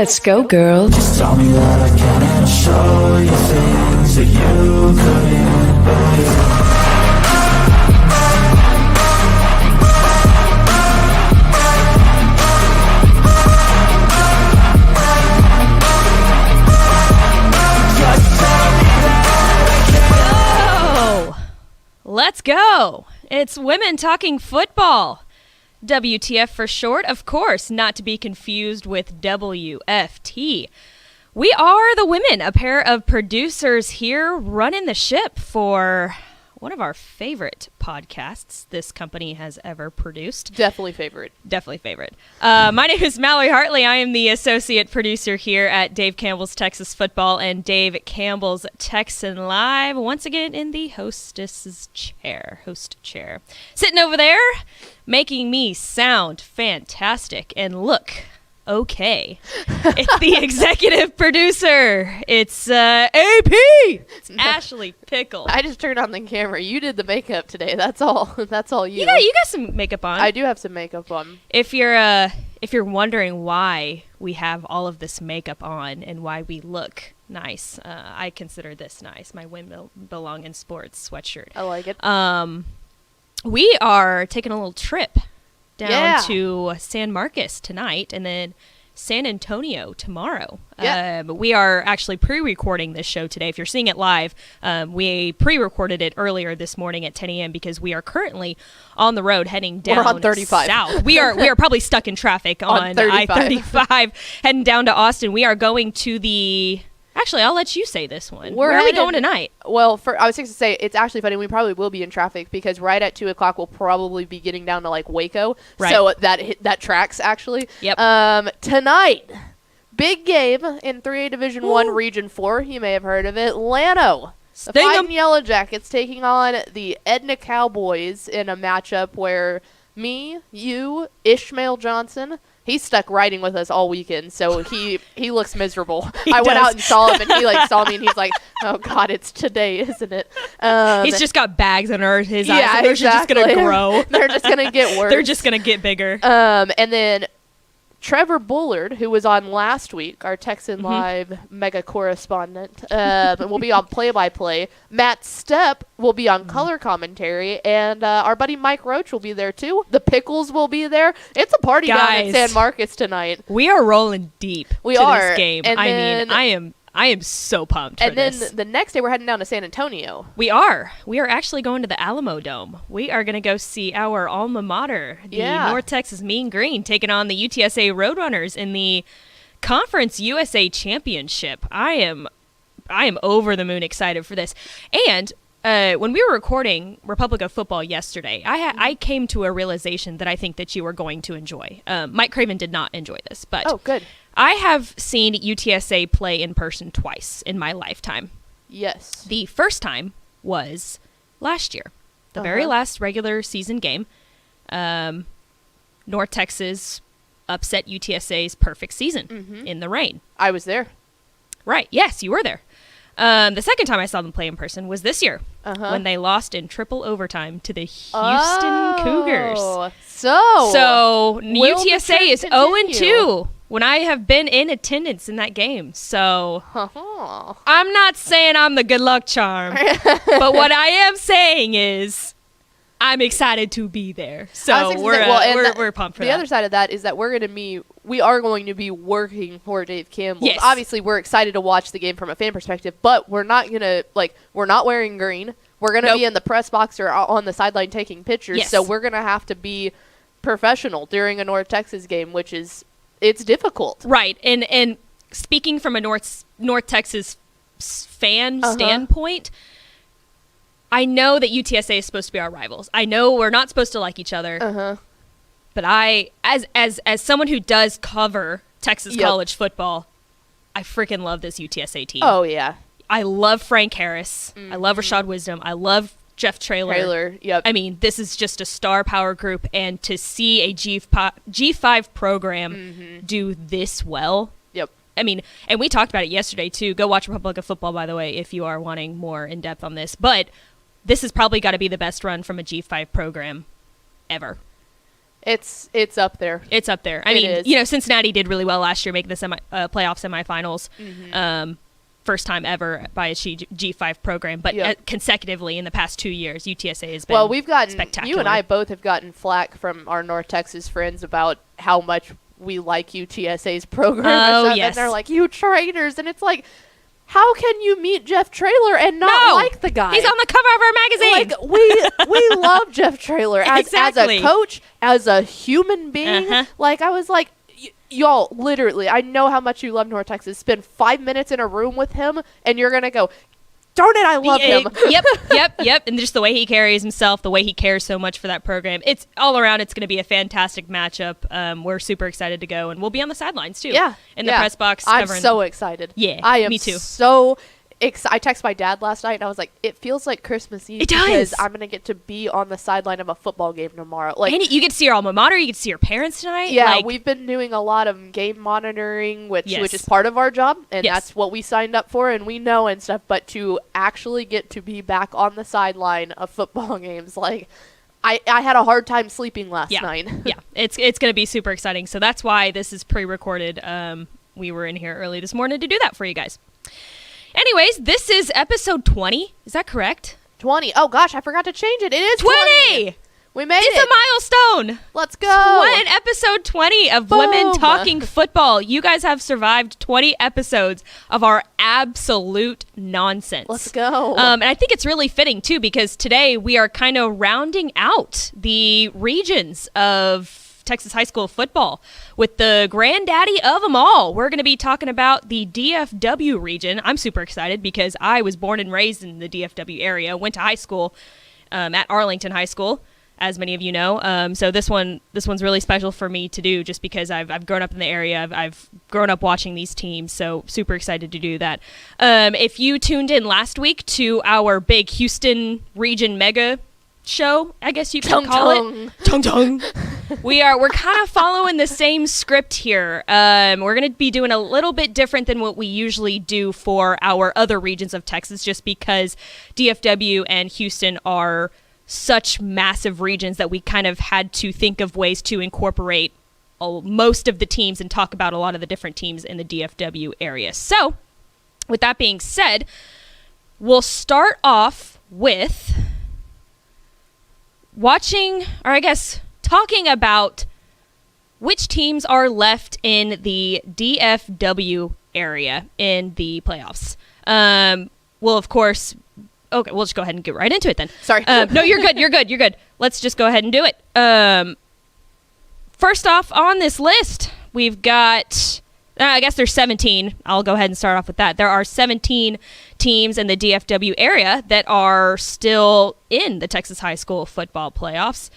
Let's go, girls. Just tell me that I can and show you things that you couldn't believe. Let's go. It's Women Talking Football. WTF for short, of course, not to be confused with WFT. We are the women, a pair of producers here running the ship for one of our favorite podcasts this company has ever produced. Definitely favorite. My name is Mallory Hartley. I am the associate producer here at Dave Campbell's Texas Football and Dave Campbell's Texan Live. Once again in the host chair. Sitting over there, making me sound fantastic and look okay. It's the executive producer. It's AP. It's Ashley Pickle. I just turned on the camera. You did the makeup today. That's all. That's all you. Yeah, you got some makeup on. I do have some makeup on. If you're wondering why we have all of this makeup on and why we look nice, I consider this nice. My Women Belong in Sports sweatshirt. I like it. We are taking a little trip down Yeah. to San Marcos tonight and then San Antonio tomorrow. Yeah. We are actually pre-recording this show today. If you're seeing it live, we pre-recorded it earlier this morning at 10 a.m. because we are currentally on the road heading down We're on 35. south. We are probably stuck in traffic on 35. I-35 heading down to Austin. We are going to the... Actually, I'll let you say this one. Where are we going tonight? Well, I was going to say, it's actually funny. We probably will be in traffic because right at 2 o'clock, we'll probably be getting down to, like, Waco. Right. So that tracks, actually. Yep. Tonight, big game in 3A Division 1 Region 4. You may have heard of it. Llano. The Fighting Yellow Jackets taking on the Edna Cowboys in a matchup where me, you, Ishmael Johnson... He's stuck riding with us all weekend, so he looks miserable. I went out and saw him, and he saw me, and he's like, "Oh God, it's today, isn't it?" He's just got bags under his eyes. Yeah, They're exactly. just gonna grow. They're just gonna get worse. They're just gonna get bigger. And then Trevor Bullard, who was on last week, our Texan Live mega correspondent, will be on play-by-play. Matt Stepp will be on color commentary, and our buddy Mike Roach will be there too. The Pickles will be there. It's a party down in San Marcos tonight. We are rolling deep to this game. And I am so pumped for this. And then the next day, we're heading down to San Antonio. We are actually going to the Alamo Dome. We are going to go see our alma mater, the North Texas Mean Green, taking on the UTSA Roadrunners in the Conference USA Championship. I am over the moon excited for this. And when we were recording Republic of Football yesterday, I came to a realization that I think that you are going to enjoy. Mike Craven did not enjoy this, but oh, good. I have seen UTSA play in person twice in my lifetime. Yes. The first time was last year, the very last regular season game. North Texas upset UTSA's perfect season in the rain. I was there. Right. Yes, you were there. The second time I saw them play in person was this year when they lost in triple overtime to the Houston Cougars. So UTSA is 0-2 when I have been in attendance in that game. So I'm not saying I'm the good luck charm, but what I am saying is I'm excited to be there. So we're pumped for that. The other side of that is that we are going to be working for Dave Campbell. Yes. Obviously, we're excited to watch the game from a fan perspective, but we're not wearing green. We're going to be in the press box or on the sideline taking pictures. Yes. So we're going to have to be professional during a North Texas game, which is it's difficult. Right. And speaking from a North Texas fan standpoint, I know that UTSA is supposed to be our rivals. I know we're not supposed to like each other. But I, as someone who does cover Texas college football, I freaking love this UTSA team. Oh, yeah. I love Frank Harris. I love Rashad Wisdom. I love Jeff Traylor. Yep. I mean, this is just a star power group, and to see a G5 program do this well. Yep. I mean, and we talked about it yesterday, too. Go watch Republic of Football, by the way, if you are wanting more in-depth on this. But this has probably got to be the best run from a G5 program ever. It's up there. It's up there. I mean, Cincinnati did really well last year, making the playoff semifinals. Mm-hmm. First time ever by a G5 program, but consecutively in the past 2 years, UTSA has been we've gotten spectacular. You and I both have gotten flack from our North Texas friends about how much we like UTSA's program. And they're like, you traitors. And it's like, how can you meet Jeff Traylor and not like the guy? He's on the cover of our magazine. Like, we love Jeff Traylor as a coach, as a human being. Like, I was like, y'all, literally, I know how much you love North Texas. Spend 5 minutes in a room with him, and you're going to go, darn it, I love him. Yep. And just the way he carries himself, the way he cares so much for that program. It's all around, it's going to be a fantastic matchup. We're super excited to go, and we'll be on the sidelines, too. Yeah. In the press box. I'm so excited. Yeah, I am me too. So I texted my dad last night, and I was like, it feels like Christmas Eve. It does. Because I'm going to get to be on the sideline of a football game tomorrow. Like, and you get to see your alma mater, you get to see your parents tonight. Yeah, we've been doing a lot of game monitoring, which is part of our job, and that's what we signed up for, and we know and stuff, but to actually get to be back on the sideline of football games, like, I had a hard time sleeping last night. Yeah, it's going to be super exciting, so that's why this is pre-recorded. We were in here early this morning to do that for you guys. Anyways, this is episode 20. Is that correct? 20. Oh, gosh, I forgot to change it. It is 20! We made it. It's a milestone. Let's go. Episode 20 of Women Talking Football. You guys have survived 20 episodes of our absolute nonsense. Let's go. And I think it's really fitting, too, because today we are kind of rounding out the regions of Texas high school football with the granddaddy of them all. We're going to be talking about the DFW region. I'm super excited because I was born and raised in the DFW area, went to high school at Arlington High School, as many of you know. So this one's really special for me to do just because I've grown up in the area. I've grown up watching these teams, so super excited to do that. If you tuned in last week to our big Houston region mega show, I guess you can call it. Tung. We're kind of following the same script here. We're going to be doing a little bit different than what we usually do for our other regions of Texas, just because DFW and Houston are such massive regions that we kind of had to think of ways to incorporate most of the teams and talk about a lot of the different teams in the DFW area. So, with that being said, we'll start off with talking about which teams are left in the DFW area in the playoffs. Well, of course, okay, we'll just go ahead and get right into it then. Sorry. No, you're good. Let's just go ahead and do it. First off on this list, we've got, I guess there's 17. I'll go ahead and start off with that. There are 17 teams in the DFW area that are still in the Texas high school football playoffs.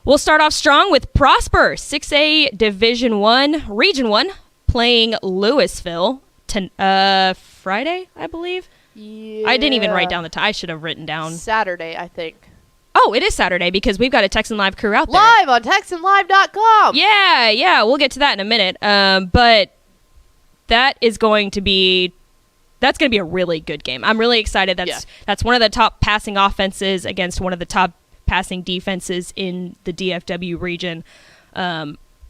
We'll start off strong with Prosper, 6A Division 1, Region 1, playing Louisville Friday, I believe. Yeah. I didn't even write down the time. I should have written down. Saturday, I think. Oh, it is Saturday because we've got a Texan Live crew out there. Live on TexanLive.com. Yeah, we'll get to that in a minute. But that's going to be a really good game. I'm really excited. That's one of the top passing offenses against one of the top passing defenses in the DFW region.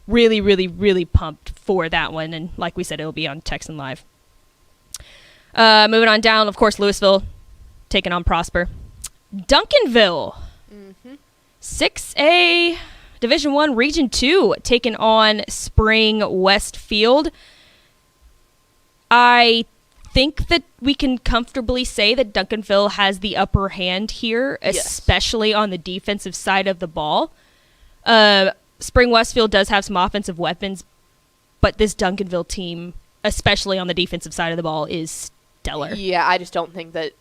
Really, really, really pumped for that one. And like we said, it'll be on Texan Live. Moving on down, of course, Louisville taking on Prosper. Duncanville, 6A Division 1 Region 2 taking on Spring Westfield. I think that we can comfortably say that Duncanville has the upper hand here, especially on the defensive side of the ball. Spring Westfield does have some offensive weapons, but this Duncanville team, especially on the defensive side of the ball, is stellar. Yeah, I just don't think that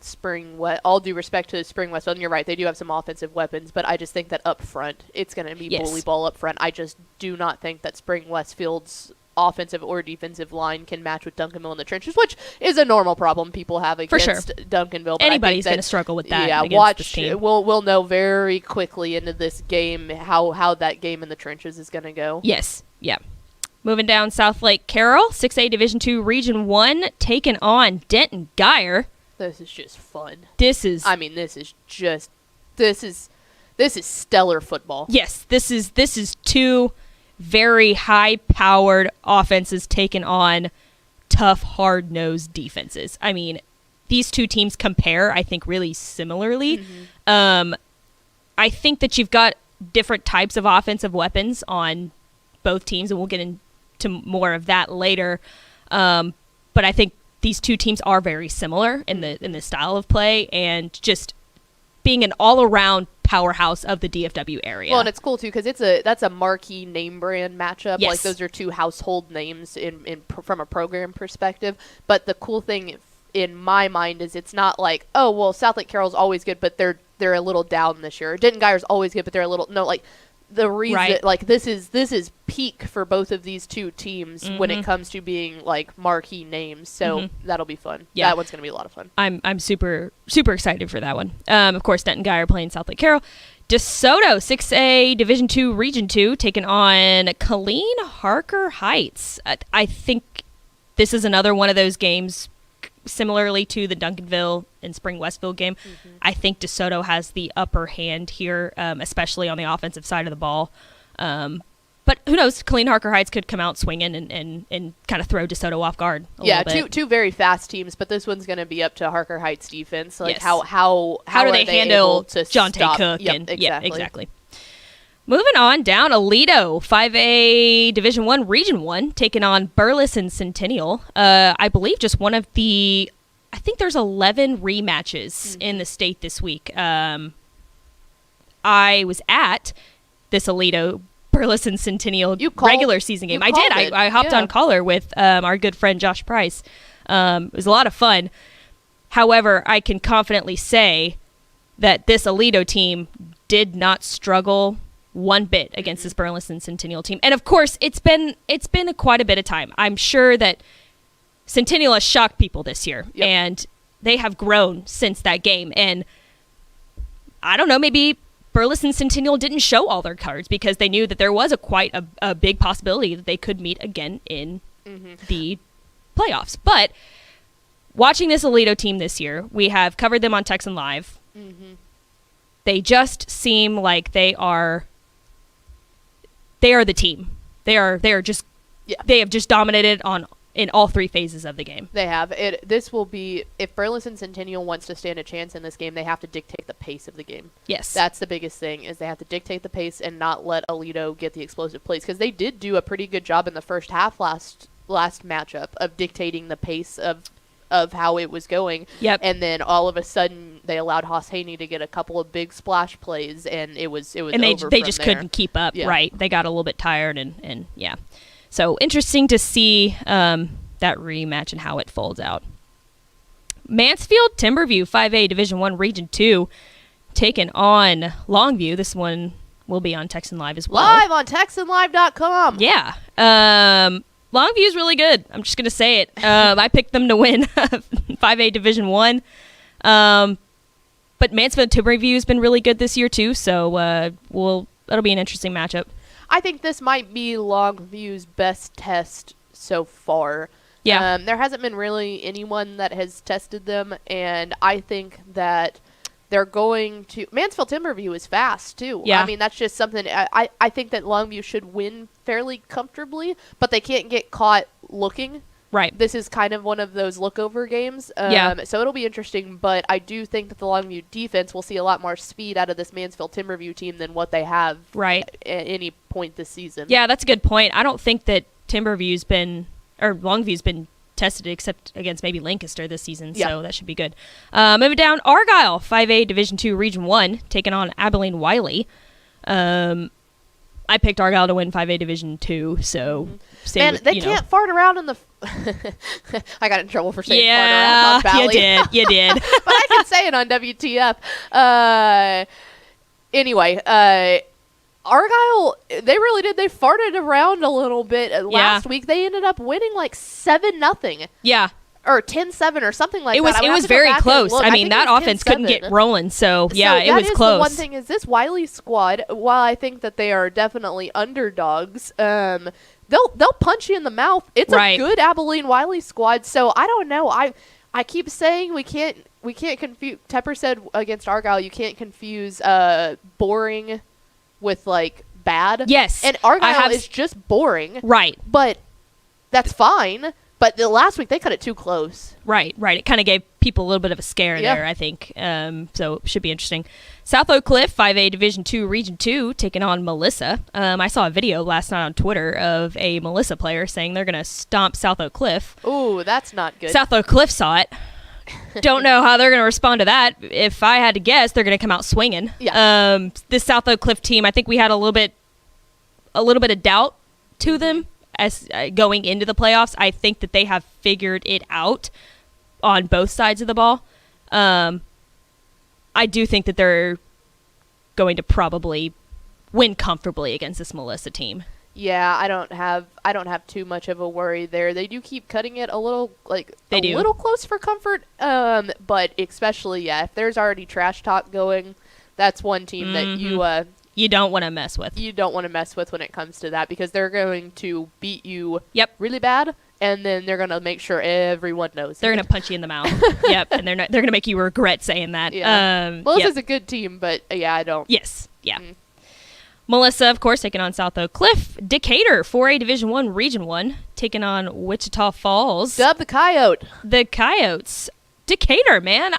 all due respect to Spring Westfield, and you're right, they do have some offensive weapons, but I just think that up front, it's going to be bully ball up front. I just do not think that Spring Westfield's offensive or defensive line can match with Duncanville in the trenches, which is a normal problem people have against Duncanville. But anybody's going to struggle with that. Yeah, watch. We'll know very quickly into this game how that game in the trenches is going to go. Yes. Yeah. Moving down South Lake Carroll, 6A Division 2 Region 1, taking on Denton Geyer. This is just fun. This is This is stellar football. Yes, this is two very high-powered offenses taking on tough, hard-nosed defenses. I mean, these two teams compare, I think, really similarly. I think that you've got different types of offensive weapons on both teams, and we'll get into more of that later. But I think these two teams are very similar in the style of play and just being an all-around powerhouse of the DFW area. Well, and it's cool too because that's a marquee name brand matchup. Yes. Like those are two household names from a program perspective. But the cool thing in my mind is it's not like, oh well, Southlake Carroll's always good, but they're a little down this year. Denton Geyer's always good, but they're a little like the reason like this is peak for both of these two teams when it comes to being like marquee names. So that'll be fun. Yeah, that one's gonna be a lot of fun. I'm super excited for that one. Of course, Denton Geyer playing Southlake Carroll. DeSoto 6A Division II Region 2 taking on Colleen Harker Heights. I think this is another one of those games similarly to the Duncanville and Spring Westville game. I think DeSoto has the upper hand here, especially on the offensive side of the ball. But who knows? Colleen Harker Heights could come out swinging and kind of throw DeSoto off guard a little bit. Two very fast teams, but this one's going to be up to Harker Heights defense. Like yes. how do they handle John stop? Cook? Yep, and exactly. Yeah, exactly. Moving on down, Aledo 5A Division 1 Region 1 taking on Burleson Centennial. I believe just one of the, I think there's 11 rematches in the state this week. I was at this Aledo Burleson Centennial regular season game. I did. I hopped on caller with our good friend Josh Price. It was a lot of fun. However, I can confidently say that this Aledo team did not struggle one bit against this Burleson Centennial team. And of course, it's been quite a bit of time. I'm sure that Centennial has shocked people this year, and they have grown since that game. And I don't know, maybe Burleson Centennial didn't show all their cards because they knew that there was quite a big possibility that they could meet again in the playoffs. But watching this Aledo team this year, we have covered them on Texan Live. They just seem like they are the team. They have just dominated in all three phases of the game. They have. This will be, if Burleson Centennial wants to stand a chance in this game, they have to dictate the pace of the game. Yes. That's the biggest thing, is they have to dictate the pace and not let Aledo get the explosive plays, because they did do a pretty good job in the first half last matchup of dictating the pace of how it was going. Yep. And then all of a sudden they allowed Haas Haney to get a couple of big splash plays, and it was and they just couldn't keep up. Yeah. Right. They got a little bit tired and yeah. So interesting to see that rematch and how it folds out. Mansfield Timberview 5A Division 1 Region 2 taking on Longview. This one will be on Texan Live as well. Live on TexanLive.com. Yeah. Longview is really good. I'm just going to say it. I picked them to win 5A Division 1. But Mansfield Timberview has been really good this year too, so that'll be an interesting matchup. I think this might be Longview's best test so far. Yeah. There hasn't been really anyone that has tested them, and I think that they're going to... Mansfield Timberview is fast, too. Yeah. I mean, that's just something... I think that Longview should win fairly comfortably, but they can't get caught looking. Right. This is kind of one of those lookover games. So it'll be interesting, but I do think that the Longview defense will see a lot more speed out of this Mansfield Timberview team than what they have at any point this season. Yeah, that's a good point. I don't think that Longview's been tested except against maybe Lancaster this season, so that should be good. Moving down, Argyle 5A Division 2 Region 1 taking on Abilene Wiley. I picked Argyle to win 5A Division 2, so... Man, they can't fart around in the... I got in trouble for saying fart around on Valley. You did. But I can say it on WTF. Anyway, Argyle, they really did. They farted around a little bit last week. They ended up winning like 7-0. Yeah. Or 10-7 or something like that. It was very close. I mean, that offense couldn't get rolling, so it was close. The one thing is this Wiley squad, while I think that they are definitely underdogs, they'll punch you in the mouth. It's a good Abilene Wiley squad, so I don't know. I keep saying we can't confuse. Tepper said against Argyle, you can't confuse boring with like bad. Yes. And Argyle is just boring. Right. But that's fine. But the last week they cut it too close. Right. It kind of gave people a little bit of a scare there, I think. So it should be interesting. South Oak Cliff, 5A Division 2, Region 2, taking on Melissa. I saw a video last night on Twitter of a Melissa player saying they're going to stomp South Oak Cliff. Ooh, that's not good. South Oak Cliff saw it. Don't know how they're going to respond to that. If I had to guess, they're going to come out swinging. Yeah. This South Oak Cliff team, I think we had a little bit of doubt to them as going into the playoffs. I think that they have figured it out on both sides of the ball. I do think that they're going to probably win comfortably against this Melissa team. Yeah, I don't have too much of a worry there. They do keep cutting it a little little close for comfort. But especially if there's already trash talk going, that's one team that you don't want to mess with. You don't want to mess with when it comes to that, because they're going to beat you really bad, and then they're going to make sure everyone knows. They're going to punch you in the mouth. And they're going to make you regret saying that. Yeah. Melissa's a good team, but I don't. Yes. Yeah. Melissa, of course, taking on South Oak Cliff. Decatur, 4A Division 1, Region 1, taking on Wichita Falls. Dub the Coyote. The Coyotes. Decatur, man.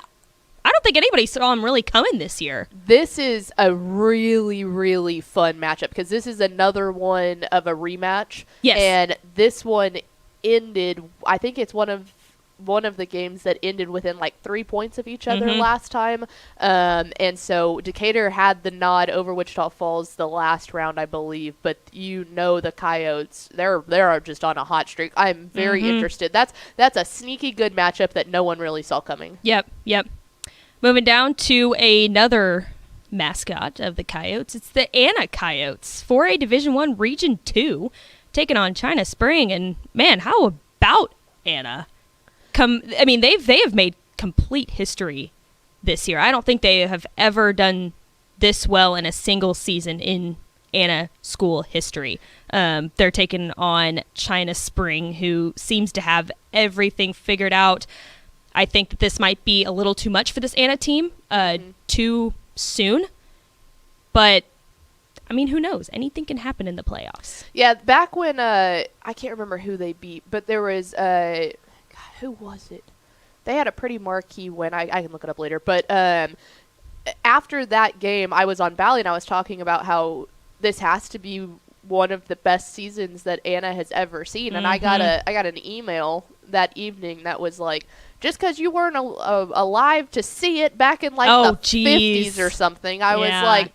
I don't think anybody saw them really coming this year. This is a really, really fun matchup, because this is another one of a rematch. Yes. And this one ended, I think it's one of the games that ended within like 3 points of each other last time. And so Decatur had the nod over Wichita Falls the last round, I believe. But the Coyotes, they're just on a hot streak. I'm very interested. That's a sneaky good matchup that no one really saw coming. Yep. Moving down to another mascot of the Coyotes. It's the Anna Coyotes, 4A Division 1, Region 2, taking on China Spring. And man, how about Anna? They have made complete history this year. I don't think they have ever done this well in a single season in Anna school history. They're taking on China Spring, who seems to have everything figured out. I think that this might be a little too much for this Anna team too soon. But, who knows? Anything can happen in the playoffs. Yeah, back when, I can't remember who they beat, but there was, who was it? They had a pretty marquee win. I can look it up later. But after that game, I was on Bally and I was talking about how this has to be one of the best seasons that Anna has ever seen. And I got an email that evening that was like, just because you weren't alive to see it back in the 50s or something. I was like,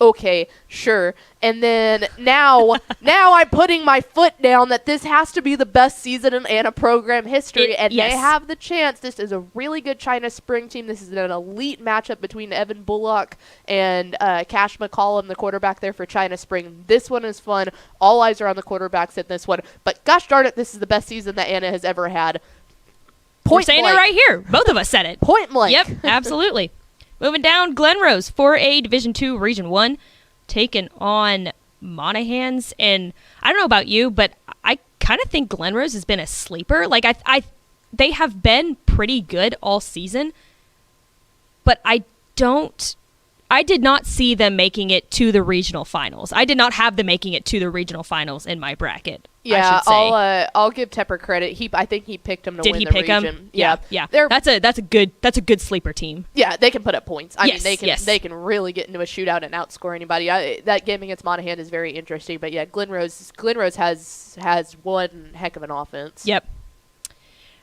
okay, sure. And then now I'm putting my foot down that this has to be the best season in Anna program history. They have the chance. This is a really good China Spring team. This is an elite matchup between Evan Bullock and Cash McCollum, the quarterback there for China Spring. This one is fun. All eyes are on the quarterbacks in this one. But gosh darn it, this is the best season that Anna has ever had. We're saying it right here. Both of us said it. Point blank. Yep, absolutely. Moving down, Glen Rose, 4A Division 2, Region 1, taking on Monahans. And I don't know about you, but I kind of think Glen Rose has been a sleeper. Like, they have been pretty good all season, but I did not see them making it to the regional finals. I did not have them making it to the regional finals in my bracket. Yeah, I'll give Tepper credit. I think he picked them to win the region. Did he pick them? Yeah. That's a good sleeper team. Yeah, they can put up points. I mean, they can really get into a shootout and outscore anybody. That game against Monahan is very interesting. But yeah, Glen Rose has one heck of an offense. Yep.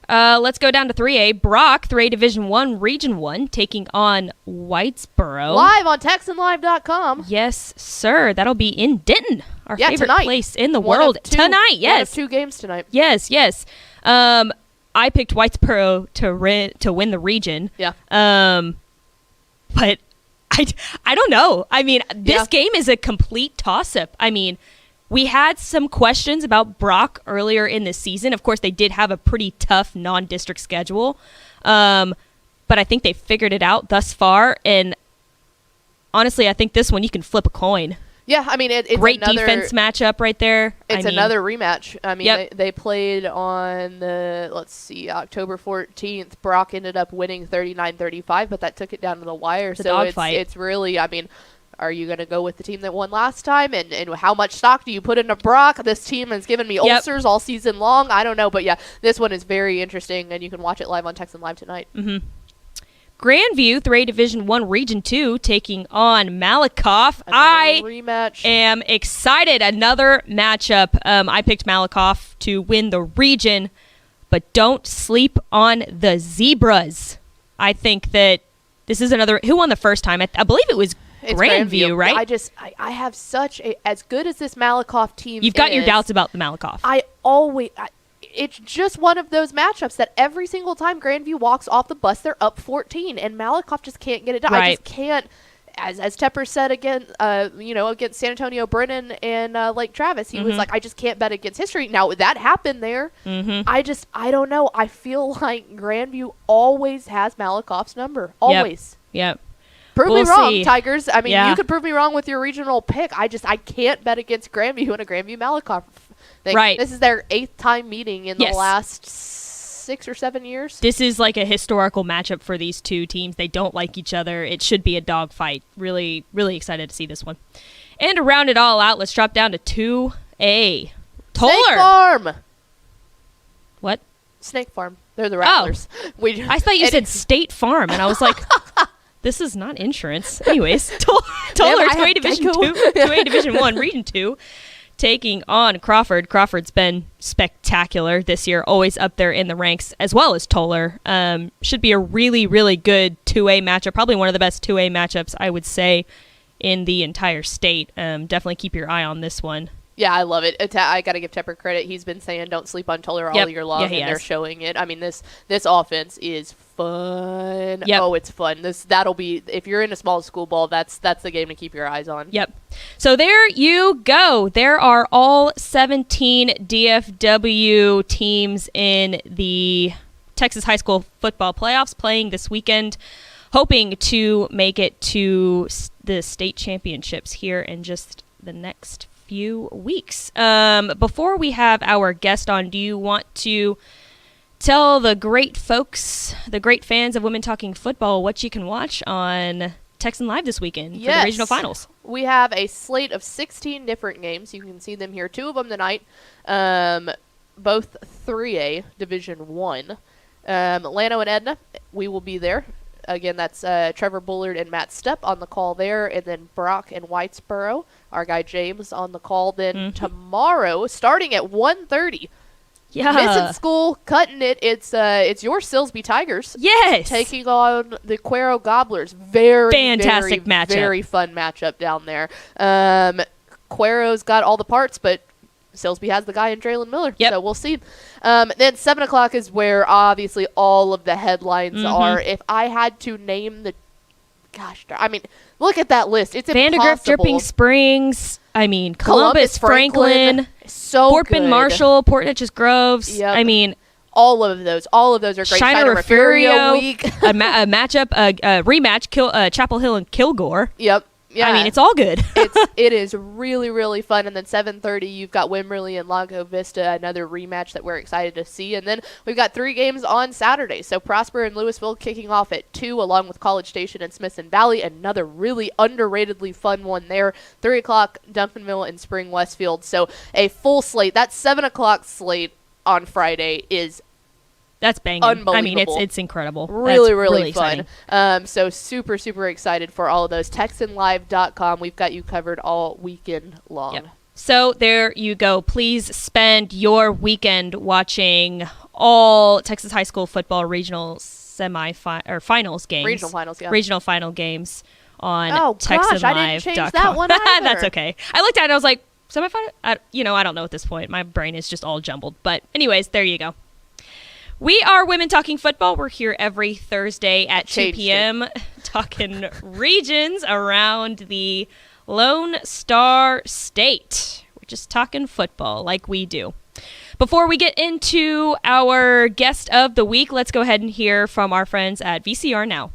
Let's go down to 3A. Brock, 3A Division 1, Region 1, taking on Whitesboro. Live on TexanLive.com. Yes, sir. That'll be in Denton, our favorite tonight. place in the world. Tonight, yes. One of two games tonight. Yes. I picked Whitesboro to win the region. Yeah. But I don't know. This game is a complete toss-up. We had some questions about Brock earlier in the season. Of course, they did have a pretty tough non-district schedule. But I think they figured it out thus far. And honestly, I think this one you can flip a coin. Yeah, I mean, it's great another defense matchup right there. It's another rematch. I mean, Yep. they played on October 14th. Brock ended up winning 39-35, but that took it down to the wire. The so dogfight. It's really, I mean, are you going to go with the team that won last time? And how much stock do you put into Brock? This team has given me ulcers all season long. I don't know, but yeah, this one is very interesting, and you can watch it live on Texan Live tonight. Mm-hmm. Grandview, 3A Division 1 Region 2, taking on Malakoff. I rematch. am excited. Another matchup. I picked Malakoff to win the region, but don't sleep on the Zebras. I think that this is another... Who won the first time? I believe it was Grandview, right? I have such a... As good as this Malakoff team You've got your doubts about the Malakoff. It's just one of those matchups that every single time Grandview walks off the bus, they're up 14, and Malakoff just can't get it done. Right. I just can't, as Tepper said again, against San Antonio Brennan and Lake Travis, he was like, I just can't bet against history. Now, that happened there. Mm-hmm. I don't know. I feel like Grandview always has Malakoff's number. Always. Yep. Prove me wrong, Tigers. I mean, Yeah. you could prove me wrong with your regional pick. I can't bet against Grandview and a Grandview Malakoff. Right. This is their 8th time meeting in the last 6 or 7 years. This is like a historical matchup for these two teams. They don't like each other. It should be a dogfight. Really, really excited to see this one. And to round it all out, let's drop down to 2A. Toller. Snake Farm. What? Snake Farm. They're the Rattlers. I thought you said State Farm, and I was like, this is not insurance. Anyways, Toller, 2A Division 2, 2A Division 1, Region 2. Taking on Crawford. Crawford's been spectacular this year, always up there in the ranks, as well as Toller. Should be a really, really good 2A matchup, probably one of the best 2A matchups, I would say, in the entire state. Definitely keep your eye on this one. Yeah, I love it. I got to give Tepper credit. He's been saying don't sleep on Toller all year long, and they're showing it. I mean, this offense is fun. Yep. Oh, it's fun. That'll be, if you're in a small school ball, that's the game to keep your eyes on. Yep. So there you go. There are all 17 DFW teams in the Texas High School football playoffs playing this weekend, hoping to make it to the state championships here in just the next few weeks. Before we have our guest on, do you want to tell the great folks, the great fans of Women Talking Football, what you can watch on Texan Live this weekend for the regional finals? We have a slate of 16 different games. You can see them here. 2 of them tonight, both 3A Division 1. Lano and Edna, we will be there. Again, that's Trevor Bullard and Matt Stepp on the call there, and then Brock and Whitesboro, our guy James on the call. Then tomorrow, starting at 1:30, missing school, cutting it. It's your Silsby Tigers, taking on the Cuero Gobblers. Very fantastic matchup, very fun matchup down there. Cuero's got all the parts, but Silsby has the guy in Draylen Miller, so we'll see. Then 7 o'clock is where obviously all of the headlines are. If I had to name look at that list. It's impossible. Vandergrift, Dripping Springs. I mean, Columbus Franklin, so Thorpe good. and Marshall, Port Neches Groves. Yep. I mean, all of those are great. Shiner Refugio week, a matchup, a rematch. Chapel Hill and Kilgore. Yep. Yeah. I mean, it's all good. It is really, really fun. And then 7:30, you've got Wimberley and Lago Vista, another rematch that we're excited to see. And then we've got 3 games on Saturday. So Prosper and Louisville kicking off at 2, along with College Station and Smithson Valley. Another really underratedly fun one there. 3 o'clock, Duncanville and Spring Westfield. So a full slate. That 7 o'clock slate on Friday is that's banging. Unbelievable. I mean, it's incredible. Really, really fun. So super, super excited for all of those. TexanLive.com. We've got you covered all weekend long. Yep. So there you go. Please spend your weekend watching all Texas high school football regional finals games. Regional finals, yeah. Regional final games on TexanLive.com. Gosh, I didn't change that one either. That's okay. I looked at it. I was like, semifinal? I don't know at this point. My brain is just all jumbled. But anyways, there you go. We are Women Talking Football. We're here every Thursday at 2 p.m. talking regions around the Lone Star State. We're just talking football like we do. Before we get into our guest of the week, let's go ahead and hear from our friends at VCR Now.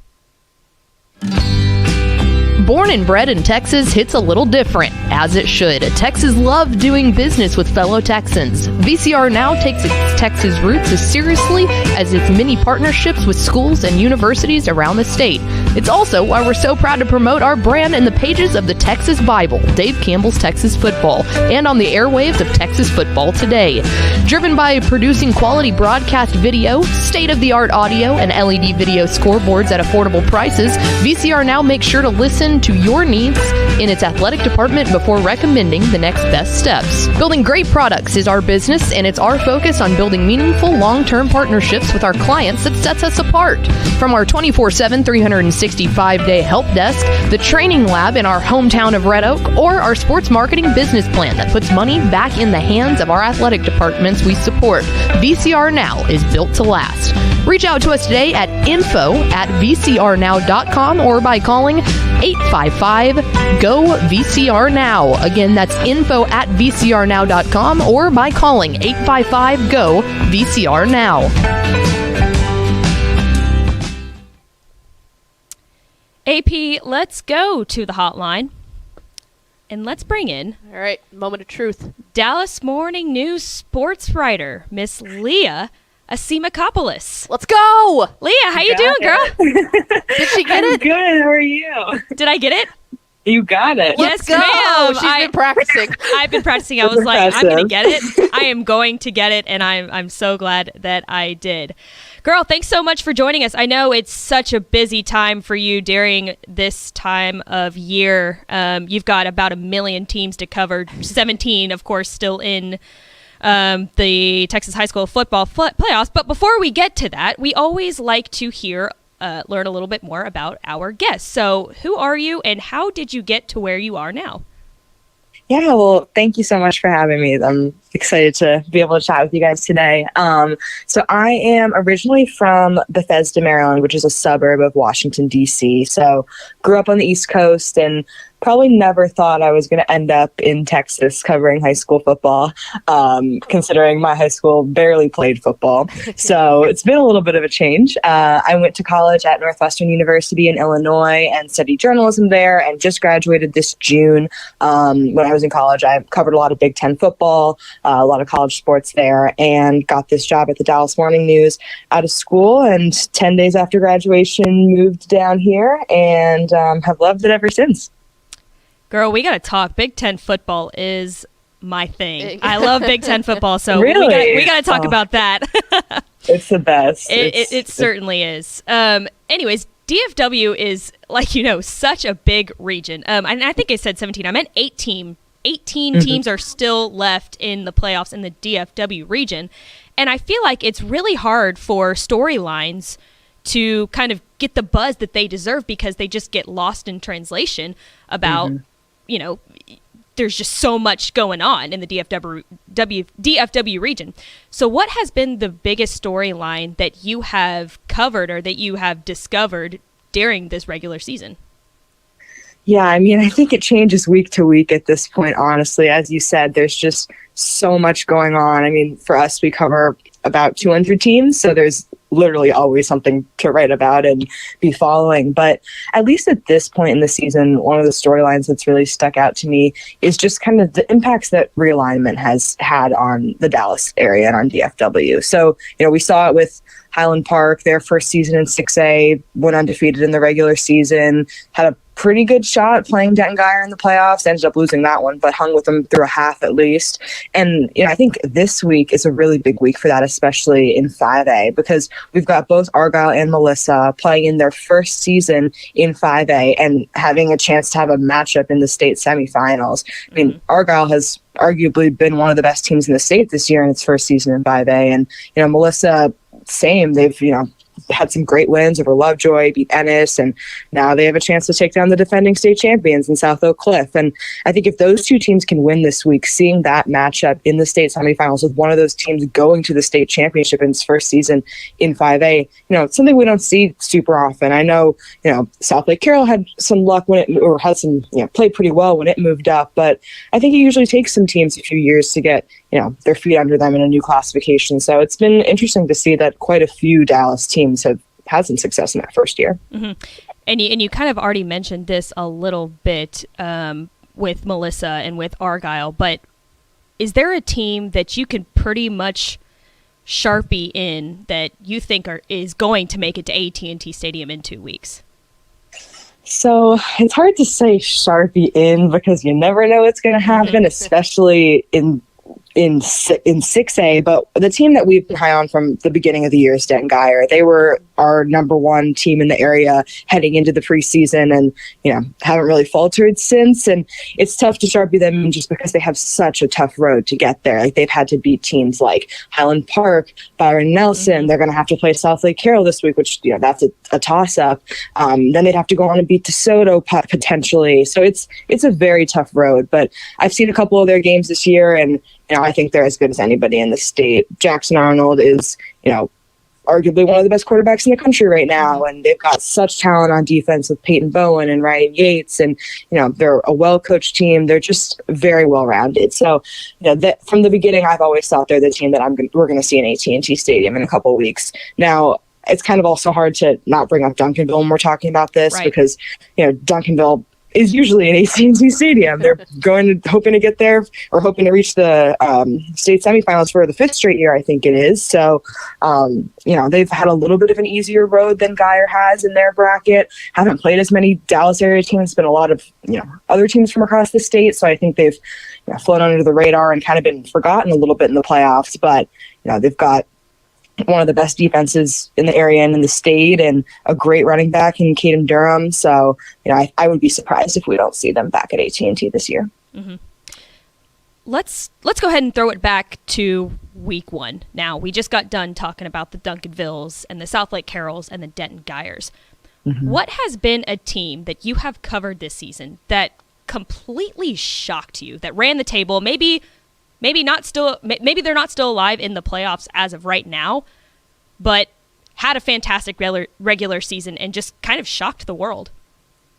Born and bred in Texas hits a little different, as it should. Texas loves doing business with fellow Texans. VCR Now takes its Texas roots as seriously as its many partnerships with schools and universities around the state. It's also why we're so proud to promote our brand in the pages of the Texas Bible, Dave Campbell's Texas Football, and on the airwaves of Texas Football Today. Driven by producing quality broadcast video, state-of-the-art audio, and LED video scoreboards at affordable prices, VCR Now makes sure to listen to your needs in its athletic department before recommending the next best steps. Building great products is our business, and it's our focus on building meaningful, long-term partnerships with our clients that sets us apart. From our 24/7, 365-day help desk, the training lab in our hometown of Red Oak, or our sports marketing business plan that puts money back in the hands of our athletic departments we support, VCR Now is built to last. Reach out to us today at info@vcrnow.com or by calling 855-GO-VCR-NOW. Again, that's info@vcrnow.com or by calling 855-GO-VCR-NOW. AP, let's go to the hotline. And let's bring in... All right, moment of truth. Dallas Morning News sports writer, Miss Leah Assimakopoulos. Let's go! Leah, how you doing, girl? Did she get it? Good. How are you? Did I get it? You got it. Yes, Let's go! ma'am. She's been practicing. I've been practicing. I was like, I'm going to get it. I am going to get it, and I'm so glad that I did. Girl, thanks so much for joining us. I know it's such a busy time for you during this time of year. You've got about 1 million teams to cover, 17, of course, still in the Texas high school football playoffs. But before we get to that, we always like to learn a little bit more about our guests. So who are you and how did you get to where you are now? Yeah, well, thank you so much for having me. I'm excited to be able to chat with you guys today. So I am originally from Bethesda, Maryland, which is a suburb of Washington, D.C. So grew up on the East Coast and probably never thought I was going to end up in Texas covering high school football, considering my high school barely played football. So it's been a little bit of a change. I went to college at Northwestern University in Illinois and studied journalism there and just graduated this June. When I was in college, I covered a lot of Big Ten football, a lot of college sports there, and got this job at the Dallas Morning News out of school. And 10 days after graduation, moved down here and have loved it ever since. Girl, we got to talk. Big Ten football is my thing. I love Big Ten football, so really? we got to talk about that. It's the best. It certainly is. Anyways, DFW is, like such a big region. And I think I said 17. I meant 18 teams are still left in the playoffs in the DFW region. And I feel like it's really hard for storylines to kind of get the buzz that they deserve because they just get lost in translation about, there's just so much going on in the DFW region. So what has been the biggest storyline that you have covered or that you have discovered during this regular season? Yeah, I mean, I think it changes week to week at this point, honestly. As you said, there's just so much going on. I mean, for us, we cover about 200 teams, so there's literally always something to write about and be following. But at least at this point in the season, one of the storylines that's really stuck out to me is just kind of the impacts that realignment has had on the Dallas area and on DFW. So, we saw it with Highland Park, their first season in 6A, went undefeated in the regular season, had a pretty good shot playing Denton Guyer in the playoffs, ended up losing that one, but hung with them through a half at least. And, I think this week is a really big week for that, especially in 5A, because we've got both Argyle and Melissa playing in their first season in 5A and having a chance to have a matchup in the state semifinals. I mean, Argyle has arguably been one of the best teams in the state this year in its first season in 5A. And, Melissa, same. They've, had some great wins over Lovejoy, beat Ennis, and now they have a chance to take down the defending state champions in South Oak Cliff. And I think if those two teams can win this week, seeing that matchup in the state semifinals with one of those teams going to the state championship in its first season in 5A, it's something we don't see super often. I know, South Lake Carroll had some luck played pretty well when it moved up, but I think it usually takes some teams a few years to get their feet under them in a new classification. So it's been interesting to see that quite a few Dallas teams have had some success in that first year. Mm-hmm. And you kind of already mentioned this a little bit with Melissa and with Argyle, but is there a team that you can pretty much Sharpie in that you think is going to make it to AT&T Stadium in 2 weeks? So it's hard to say Sharpie in because you never know what's going to happen, especially in 6A, but the team that we've been high on from the beginning of the year is Denton Geyer. They were our number one team in the area heading into the preseason and, haven't really faltered since. And it's tough to Sharpie them just because they have such a tough road to get there. Like they've had to beat teams like Highland Park, Byron Nelson. They're going to have to play South Lake Carroll this week, which, that's a toss-up. Then they'd have to go on and beat DeSoto potentially. So it's a very tough road, but I've seen a couple of their games this year and, I think they're as good as anybody in the state. Jackson Arnold is, arguably one of the best quarterbacks in the country right now, and they've got such talent on defense with Peyton Bowen and Ryan Yates, and they're a well-coached team. They're just very well-rounded. So, from the beginning, I've always thought they're the team that we're going to see in AT&T Stadium in a couple of weeks. Now, it's kind of also hard to not bring up Duncanville when we're talking about this because Duncanville is usually an AT&T Stadium. They're hoping to get there or hoping to reach the state semifinals for the 5th straight year, I think it is. So, they've had a little bit of an easier road than Geyer has in their bracket. Haven't played as many Dallas area teams, been a lot of, other teams from across the state. So I think they've flown under the radar and kind of been forgotten a little bit in the playoffs. But, they've got one of the best defenses in the area and in the state and a great running back in Caden Durham. So, I would be surprised if we don't see them back at AT&T this year. Mm-hmm. Let's go ahead and throw it back to week 1. Now, we just got done talking about the Duncanvilles and the South Lake Carrolls and the Denton Geyers. Mm-hmm. What has been a team that you have covered this season that completely shocked you, that ran the table, maybe they're not still alive in the playoffs as of right now, but had a fantastic regular season and just kind of shocked the world?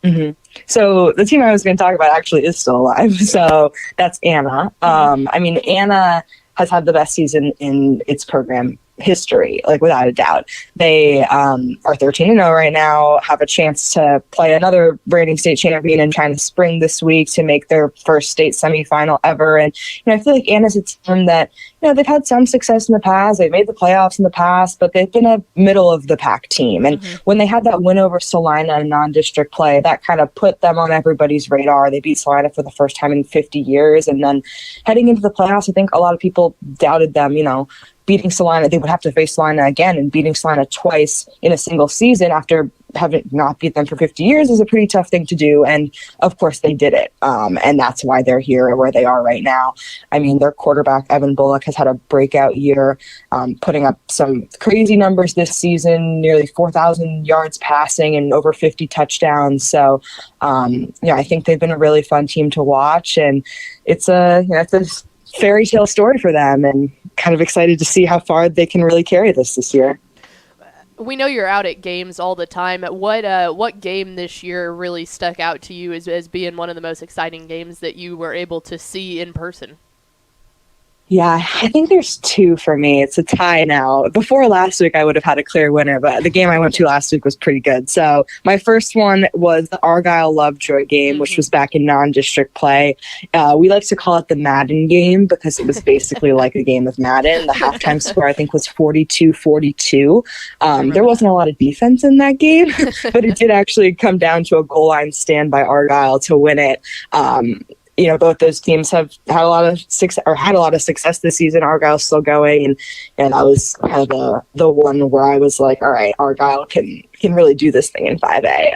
Mm-hmm. So the team I was going to talk about actually is still alive. So that's Anna. Anna has had the best season in its program history, like without a doubt. They are 13-0 right now, have a chance to play another reigning state champion in China Spring this week to make their first state semifinal ever. And I feel like Anna's a team that they've had some success in the past. They've made the playoffs in the past, but they've been a middle of the pack team. And when they had that win over Salina in non-district play, that kind of put them on everybody's radar. They beat Salina for the first time in 50 years. And then heading into the playoffs, I think a lot of people doubted them, beating Salina. They would have to face Salina again, and beating Salina twice in a single season after having not beat them for 50 years is a pretty tough thing to do. And of course they did it. And that's why they're here where they are right now. Their quarterback, Evan Bullock, has had a breakout year, putting up some crazy numbers this season, nearly 4,000 yards passing and over 50 touchdowns. So, I think they've been a really fun team to watch, and it's a fairy tale story for them, and kind of excited to see how far they can really carry this year. We know you're out at games all the time. What game this year really stuck out to you as being one of the most exciting games that you were able to see in person? Yeah, I think there's 2 for me. It's a tie now. Before last week, I would have had a clear winner, but the game I went to last week was pretty good. So my first one was the Argyle Lovejoy game, which was back in non-district play. We like to call it the Madden game because it was basically like a game of Madden. The halftime score, I think, was 42-42. There wasn't a lot of defense in that game, but it did actually come down to a goal line stand by Argyle to win it. Both those teams have had a lot of success this season. Argyle's still going, and I was kind of the one where I was like, all right, Argyle can really do this thing in 5A.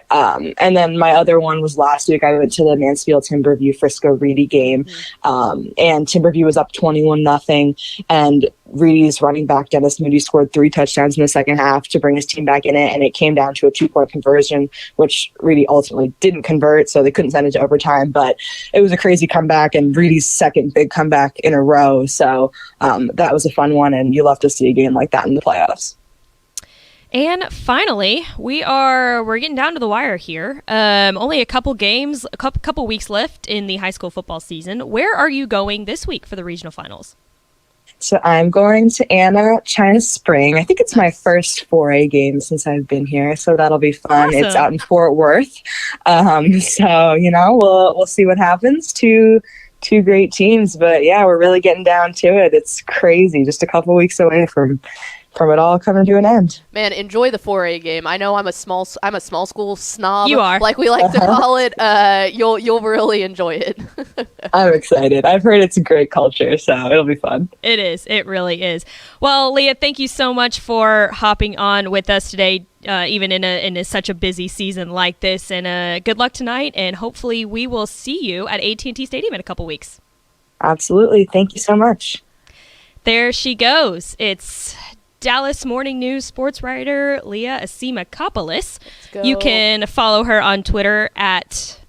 And then my other one was last week. I went to the Mansfield Timberview Frisco Reedy game, and Timberview was up 21-0, and Reedy's running back Dennis Moody scored 3 touchdowns in the second half to bring his team back in it, and it came down to a 2-point conversion, which Reedy ultimately didn't convert, so they couldn't send it to overtime. But it was a crazy comeback, and Reedy's second big comeback in a row. So that was a fun one, and you love to see a game like that in the playoffs. And finally, we're getting down to the wire here. Only a couple games, a couple weeks left in the high school football season. Where are you going this week for the regional finals? So I'm going to Anna, China Spring. I think it's my first 4A game since I've been here, so that'll be fun. Awesome. It's out in Fort Worth. So, we'll see what happens. Two great teams, but yeah, we're really getting down to it. It's crazy. Just a couple weeks away from it all coming to an end. Man, enjoy the 4A game. I know I'm a small school snob. You are. Like we like to call it. You'll really enjoy it. I'm excited. I've heard it's a great culture, so it'll be fun. It is. It really is. Well, Leah, thank you so much for hopping on with us today, even in such a busy season like this. And good luck tonight. And hopefully we will see you at AT&T Stadium in a couple weeks. Absolutely. Thank you so much. There she goes. It's Dallas Morning News sports writer Leah Assimakopoulos. You can follow her on Twitter at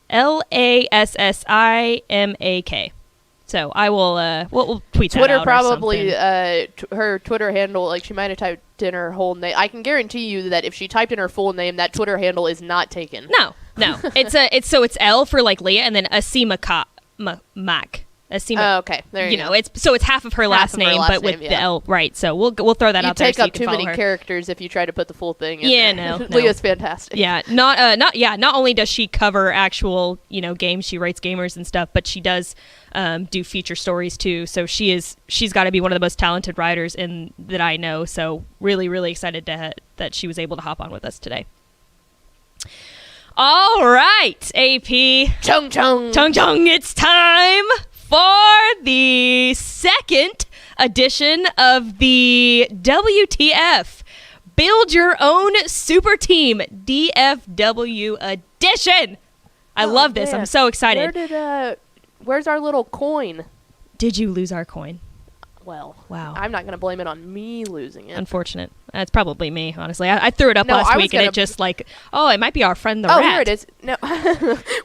LASSIMAK. So I will we'll tweet Twitter that out. Probably her Twitter handle, like she might have typed in her whole name. I can guarantee you that if she typed in her full name, that Twitter handle is not taken. No. It's L for like Leah and then Assimakopoulos. Oh, okay. There you go. It's half of her last name, but with the L, right? So we'll throw that out there. You take so up too many characters if you try to put the full thing in. Yeah, there. no. Leah's fantastic. Yeah, not only does she cover actual games, she writes gamers and stuff, but she does do feature stories too. So she's got to be one of the most talented writers that I know. So really, really excited that she was able to hop on with us today. All right, AP. Chung chung. Chung chung. It's time for the second edition of the WTF Build Your Own Super Team DFW edition. I love this. Man. I'm so excited. Where's our little coin? Did you lose our coin? Well, wow. I'm not going to blame it on me losing it. Unfortunate. That's probably me, honestly. I threw it up last week, and it just it might be our friend the rat. Oh, here it is. No.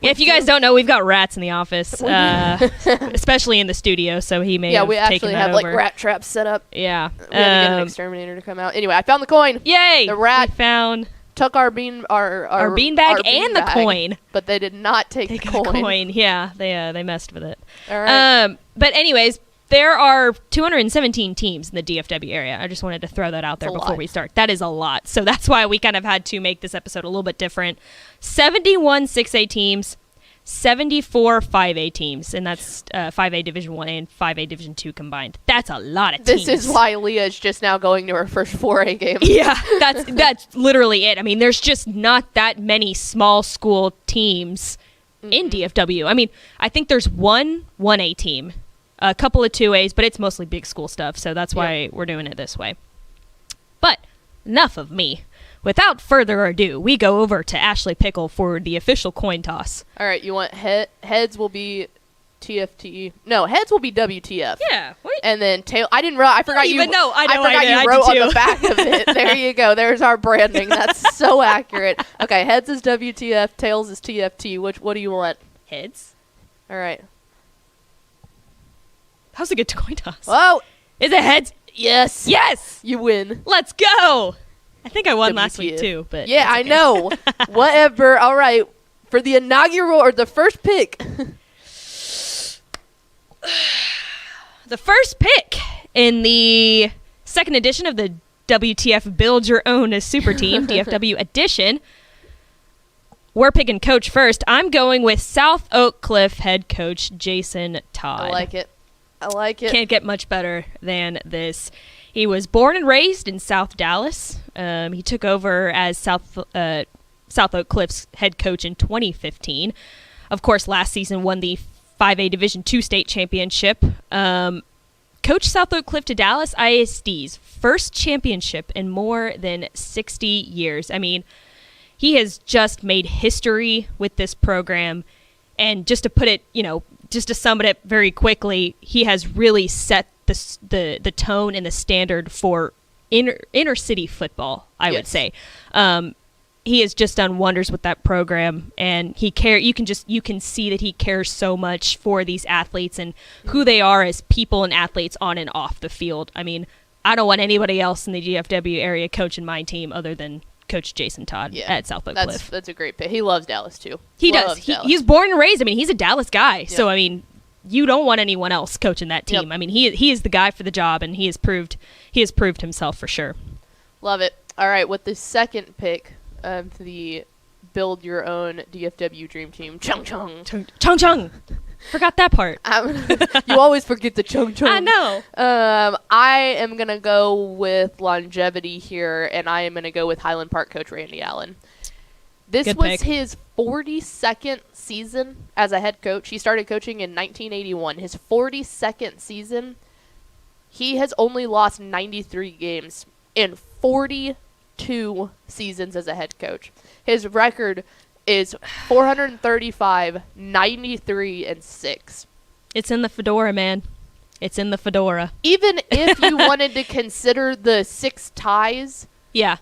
If you guys don't know, we've got rats in the office, especially in the studio, so he may have taken that over. Yeah, we actually have like rat traps set up. Yeah. We had to get an exterminator to come out. Anyway, I found the coin. Yay! The rat found took our beanbag and the coin, but they did not take the coin. Yeah, they messed with it. All right. But anyways, there are 217 teams in the DFW area. I just wanted to throw that out there before we start. That is a lot. So that's why we kind of had to make this episode a little bit different. 71 6A teams, 74 5A teams, and that's 5A Division 1A and 5A Division 2 combined. That's a lot of teams. This is why Leah is just now going to her first 4A game. Yeah, that's literally it. I mean, there's just not that many small school teams in DFW. I mean, I think there's one 1A team, a couple of 2As, but it's mostly big school stuff, so that's why we're doing it this way. But enough of me. Without further ado, we go over to Ashley Pickle for the official coin toss. All right, you want heads will be TFT. No, heads will be WTF. Yeah. Wait. And then tail. I didn't. I forgot you. I forgot you wrote on the back of it. There you go. There's our branding. That's so accurate. Okay, heads is WTF. Tails is TFT. What do you want? Heads. All right. How's a good coin toss? Whoa! Is it heads? Yes. Yes! You win. Let's go! I think I won last week too, but yeah, I know. Whatever. All right. For the inaugural or the first pick. The first pick in the second edition of the WTF Build Your Own Super Team DFW edition. We're picking coach first. I'm going with South Oak Cliff head coach Jason Todd. I like it. Can't get much better than this. He was born and raised in South Dallas. He took over as South Oak Cliff's head coach in 2015. Of course, last season won the 5A Division II state championship. Coached South Oak Cliff to Dallas ISD's first championship in more than 60 years. I mean, he has just made history with this program. And just to put it, just to sum it up very quickly, he has really set the tone and the standard for inner city football, I would say. He has just done wonders with that program, and you can see that he cares so much for these athletes and who they are as people and athletes on and off the field. I mean, I don't want anybody else in the DFW area coaching my team other than Coach Jason Todd at South Oak Cliff. That's a great pick. He loves Dallas too. He does. He's born and raised. I mean, he's a Dallas guy. Yeah. So I mean, you don't want anyone else coaching that team. Yep. I mean, he is the guy for the job, and he has proved himself for sure. Love it. All right, with the second pick of the Build Your Own DFW Dream Team, Chung Chung. Chung Chung. Forgot that part. You always forget the Chung Chung. I know. I am going to go with longevity here, and I am going to go with Highland Park coach Randy Allen. This Good was pick. his 42nd season as a head coach. He started coaching in 1981. His 42nd season, he has only lost 93 games in 42 seasons as a head coach. His record is 435, 93, and 6. It's in the fedora, man. It's in the fedora. Even if you wanted to consider the 6 ties Yeah.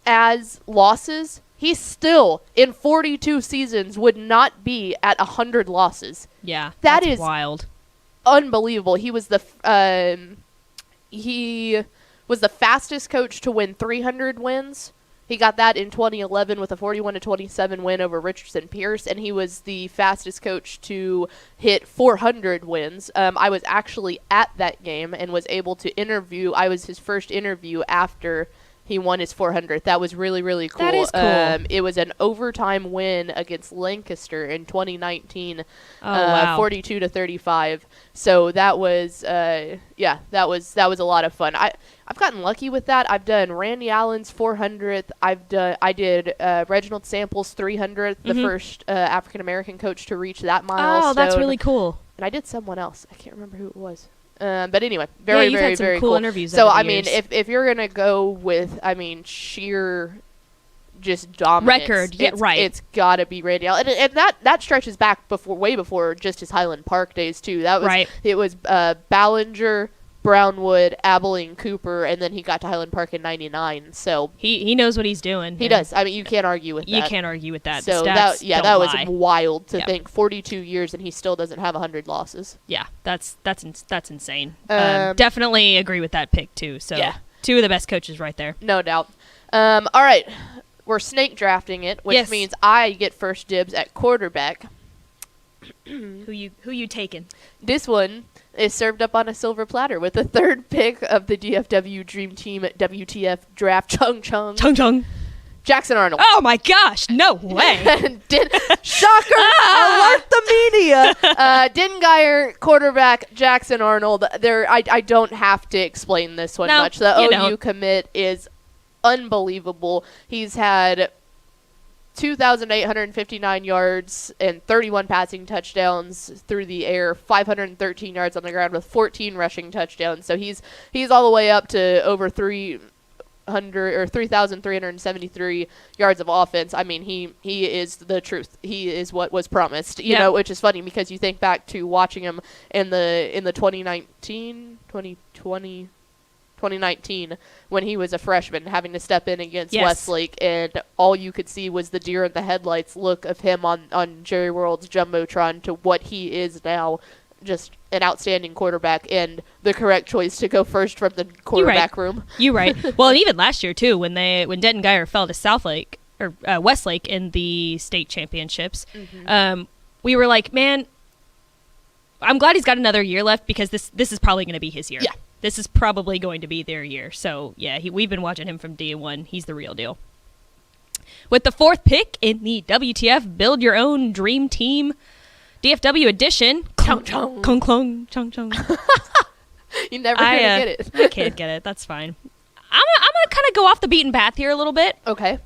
as losses, he still, in 42 seasons, would not be at 100 losses. Yeah. That that's is wild. Unbelievable. He was the fastest coach to win 300 wins. He got that in 2011 with a 41-27 win over Richardson Pierce, and he was the fastest coach to hit 400 wins. I was actually at that game and was able to interview. I was his first interview after he won his 400th. That was really, really cool. That is cool. It was an overtime win against Lancaster in 2019, wow. 42-35. So that was, that was a lot of fun. I've gotten lucky with that. I've done Randy Allen's 400th. I did Reginald Sample's 300th, the first African American coach to reach that milestone. Oh, that's really cool. And I did someone else. I can't remember who it was. But anyway, very, you've very, had some very cool interviews So, over the I mean, years. if you're going to go with, sheer just dominance. Record, yeah, right. It's got to be Randy Allen. And that stretches back way before just his Highland Park days, too. That was, Right. It was Ballinger, Brownwood, Abilene, Cooper, and then he got to Highland Park in 99. So He knows what he's doing. he does. I mean, you can't argue with that. You can't argue with that. So The stats that don't was lie. wild to Yep. think. 42 years and he still doesn't have 100 losses. Yeah, that's insane. Um, Definitely agree with that pick too. So Yeah. two of the best coaches right there. No doubt. All right. We're snake drafting it, which Yes. means I get first dibs at quarterback. Who you taking? This one is served up on a silver platter with the third pick of the DFW Dream Team at WTF Draft. Chung Chung. Chung Chung. Jackson Arnold. Oh my gosh! No way. Shocker! Alert the media. Dengeyer, quarterback, Jackson Arnold. I don't have to explain this one No, much. The you OU don't. commit is unbelievable. He's had 2,859 yards and 31 passing touchdowns through the air, 513 yards on the ground with 14 rushing touchdowns. So he's all the way up to over 3,373 yards of offense. I mean, he is the truth. He is what was promised. You know, which is funny because you think back to watching him in the 2019 when he was a freshman, having to step in against Westlake, and all you could see was the deer in the headlights look of him on Jerry World's Jumbotron to what he is now. Just an outstanding quarterback and the correct choice to go first from the quarterback room. You're right. Well, and even last year too, when Denton Geyer fell to Southlake or Westlake in the state championships, we were like, man, I'm glad he's got another year left because this is probably going to be his year. Yeah. This is probably going to be their year. So yeah, we've been watching him from day one. He's the real deal. With the fourth pick in the WTF Build Your Own Dream Team DFW edition, Chung Chung. Kung Klung, Chung Chung. You never gonna get it. I can't get it. That's fine. I'm gonna kind of go off the beaten path here a little bit. Okay.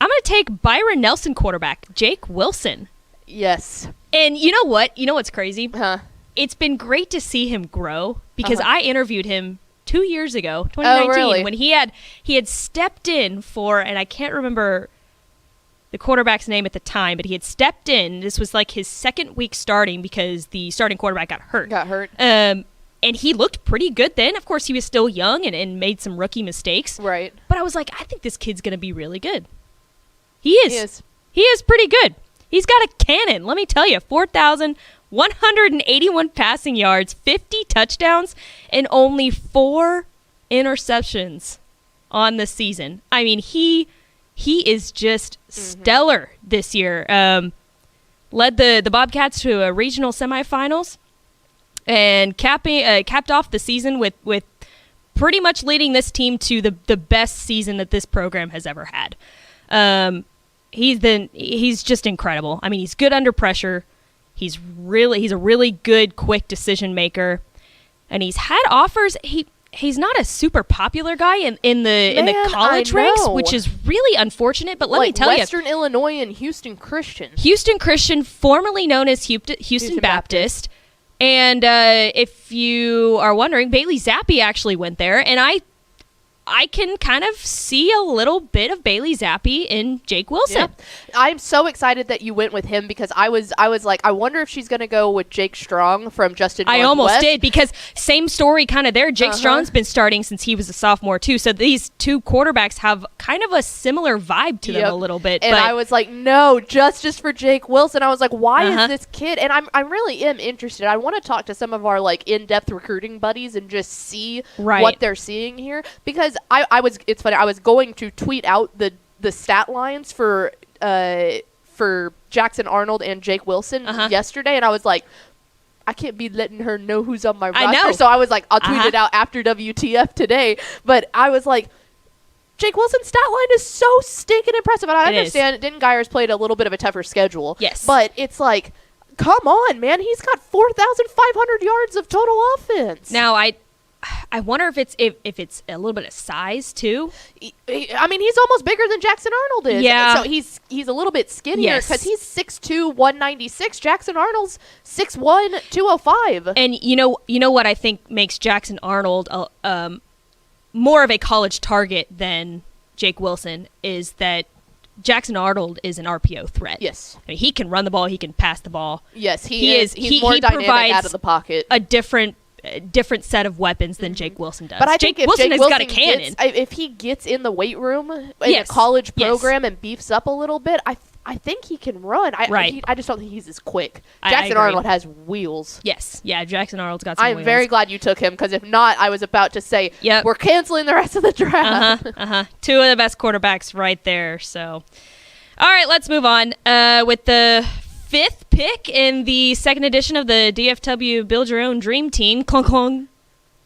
I'm gonna take Byron Nelson quarterback Jake Wilson. Yes. And you know what? You know what's crazy? Huh. It's been great to see him grow because I interviewed him 2 years ago, 2019, really? when he had stepped in for, and I can't remember the quarterback's name at the time, but he had stepped in. This was like his second week starting because the starting quarterback got hurt. And he looked pretty good then. Of course, he was still young and made some rookie mistakes. Right. But I was like, I think this kid's going to be really good. He is. He is. He is pretty good. He's got a cannon. Let me tell you, 4,181 passing yards, 50 touchdowns, and only 4 interceptions on the season. I mean, he is just stellar this year. Led the Bobcats to a regional semifinals. and capped off the season with pretty much leading this team to the best season that this program has ever had. He's just incredible. I mean, he's good under pressure. He's a really good, quick decision maker, and he's had offers. He's not a super popular guy in the college ranks, which is really unfortunate. But let me tell you, Western Illinois and Houston Christian. Houston Christian, formerly known as Houston Baptist. And if you are wondering, Bailey Zappi actually went there, and I can kind of see a little bit of Bailey Zappi in Jake Wilson. Yeah. I'm so excited that you went with him because I was like, I wonder if she's going to go with Jake Strong from Justin Northwest. I almost did, because same story kind of there. Jake Strong's been starting since he was a sophomore too. So these two quarterbacks have kind of a similar vibe to them a little bit. And I was like, no, just for Jake Wilson. I was like, why is this kid? And I really am interested. I want to talk to some of our like in-depth recruiting buddies and just see what they're seeing here, because it's funny. I was going to tweet out the stat lines for Jackson Arnold and Jake Wilson yesterday, and I was like, I can't be letting her know who's on my roster. I know. So I was like, I'll tweet it out after WTF today. But I was like, Jake Wilson's stat line is so stinking impressive. And I understand Denton Geyer's played a little bit of a tougher schedule. Yes. But it's like, come on, man. He's got 4,500 yards of total offense. Now, I wonder if it's a little bit of size too. I mean, he's almost bigger than Jackson Arnold is. Yeah. So he's a little bit skinnier because he's 6'2", 196. Jackson Arnold's 6'1", 205. And you know what I think makes Jackson Arnold more of a college target than Jake Wilson is that Jackson Arnold is an RPO threat. Yes. I mean, he can run the ball. He can pass the ball. Yes, he's more dynamic out of the pocket. A different set of weapons than Jake Wilson does. But I think Jake Wilson has got a cannon. If he gets in the weight room in a college program and beefs up a little bit, I think he can run. I just don't think he's as quick. Jackson Arnold has wheels. Yes. Yeah, Jackson Arnold's got some wheels. I'm very glad you took him, because if not, I was about to say, we're canceling the rest of the draft. Two of the best quarterbacks right there. So, all right, let's move on with the 5th pick in the 2nd edition of the DFW Build Your Own Dream Team. Clong clong.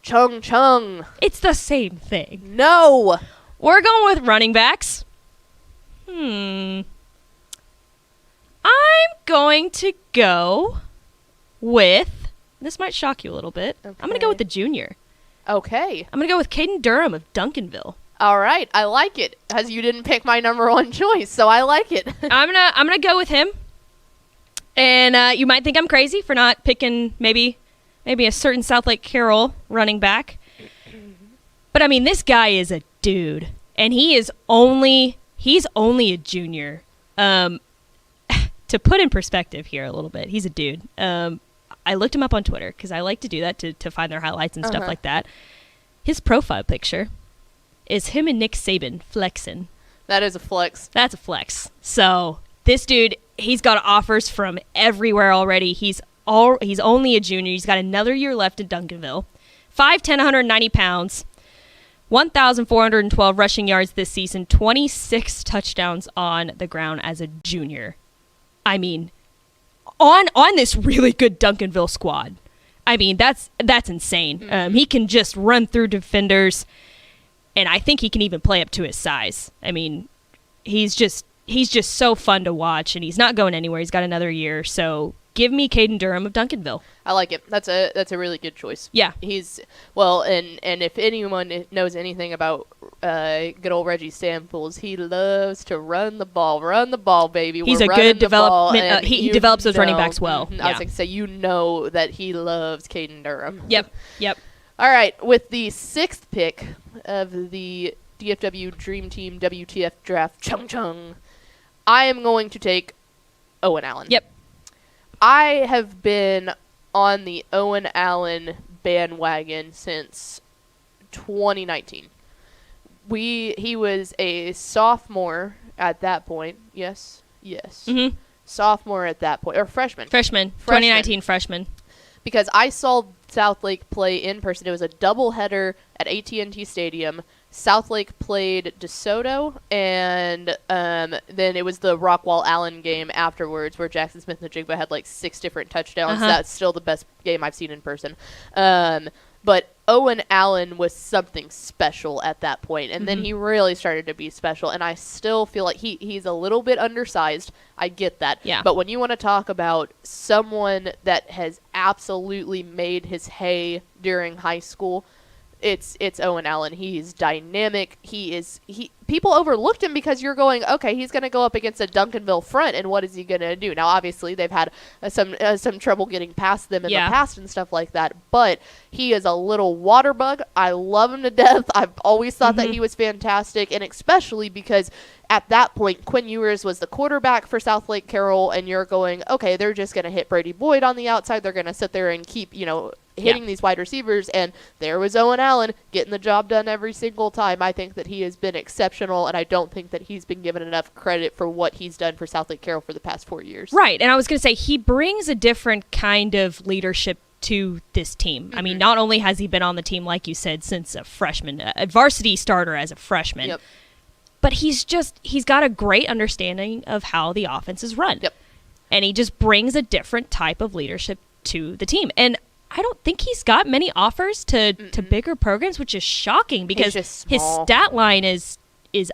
Chung chung. It's the same thing. No. We're going with running backs. I'm going to go with, this might shock you a little bit. Okay. I'm going to go with the junior. Okay. I'm going to go with Caden Durham of Duncanville. All right. I like it, as you didn't pick my number 1 choice, so I like it. I'm gonna go with him. And you might think I'm crazy for not picking maybe a certain Southlake Carroll running back. But I mean, this guy is a dude, and he's only a junior. To put in perspective here a little bit, he's a dude. I looked him up on Twitter because I like to do that to find their highlights and stuff like that. His profile picture is him and Nick Saban flexing. That is a flex. That's a flex. So this dude, he's got offers from everywhere already. He's only a junior. He's got another year left in Duncanville. 5'10", 190 pounds. 1,412 rushing yards this season. 26 touchdowns on the ground as a junior. I mean, on this really good Duncanville squad. I mean, that's insane. Mm-hmm. He can just run through defenders, and I think he can even play up to his size. I mean, he's just so fun to watch, and he's not going anywhere. He's got another year, so give me Caden Durham of Duncanville. I like it. That's a really good choice. Yeah. He's and if anyone knows anything about good old Reggie Samples, he loves to run the ball, baby. He's a good development. He develops those running backs well. I was going to say, you know that he loves Caden Durham. Yep. All right, with the 6th pick of the DFW Dream Team WTF Draft, Chung Chung, I am going to take Owen Allen. Yep. I have been on the Owen Allen bandwagon since 2019. He was a sophomore at that point. Yes. Mm-hmm. Sophomore at that point, or freshman. 2019 freshman. Because I saw Southlake play in person. It was a doubleheader at AT&T Stadium. Southlake played DeSoto, and then it was the Rockwall Allen game afterwards where Jackson Smith and Jigba had like 6 different touchdowns. That's still the best game I've seen in person. But Owen Allen was something special at that point, and then he really started to be special, and I still feel like he's a little bit undersized. I get that. Yeah. But when you want to talk about someone that has absolutely made his hay during high school, it's Owen Allen. He's dynamic. People overlooked him because you're going, okay, he's going to go up against a Duncanville front, and what is he going to do? Now, obviously, they've had some trouble getting past them in the past and stuff like that, but he is a little water bug. I love him to death. I've always thought that he was fantastic, and especially because at that point, Quinn Ewers was the quarterback for Southlake Carroll, and you're going, okay, they're just going to hit Brady Boyd on the outside. They're going to sit there and keep, hitting these wide receivers, and there was Owen Allen getting the job done every single time. I think that he has been exceptional, and I don't think that he's been given enough credit for what he's done for Southlake Carroll for the past 4 years. Right, and I was going to say, he brings a different kind of leadership to this team. I mean, not only has he been on the team, like you said, since a freshman, a varsity starter as a freshman, but he's got a great understanding of how the offense is run. And he just brings a different type of leadership to the team. And I don't think he's got many offers to bigger programs, which is shocking because his stat line is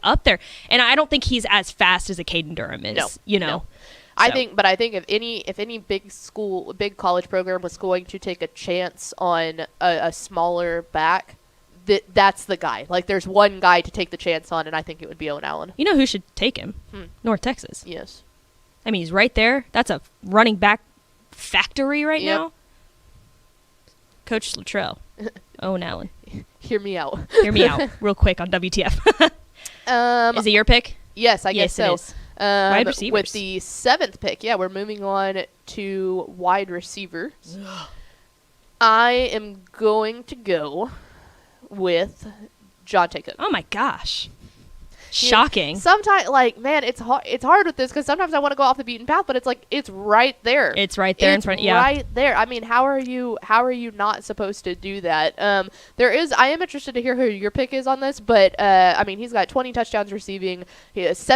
up there. And I don't think he's as fast as a Caden Durham is, No. I think if any big college program was going to take a chance on a smaller back, that's the guy. Like, there's one guy to take the chance on, and I think it would be Owen Allen. You know who should take him? North Texas. Yes. I mean, he's right there. That's a running back factory right now. Coach Luttrell, Owen Allen. Hear me out. Hear me out real quick on WTF. Is it your pick? Yes, I guess so. It is. Wide receivers. With the 7th pick, we're moving on to wide receivers. I am going to go with Jonte Cook. Oh my gosh. Shocking. Sometimes, man, it's hard with this because sometimes I want to go off the beaten path, but it's like it's right there. It's right there in front. Yeah, right there. I mean, how are you not supposed to do that? I am interested to hear who your pick is on this, but I mean, he's got 20 touchdowns receiving. He has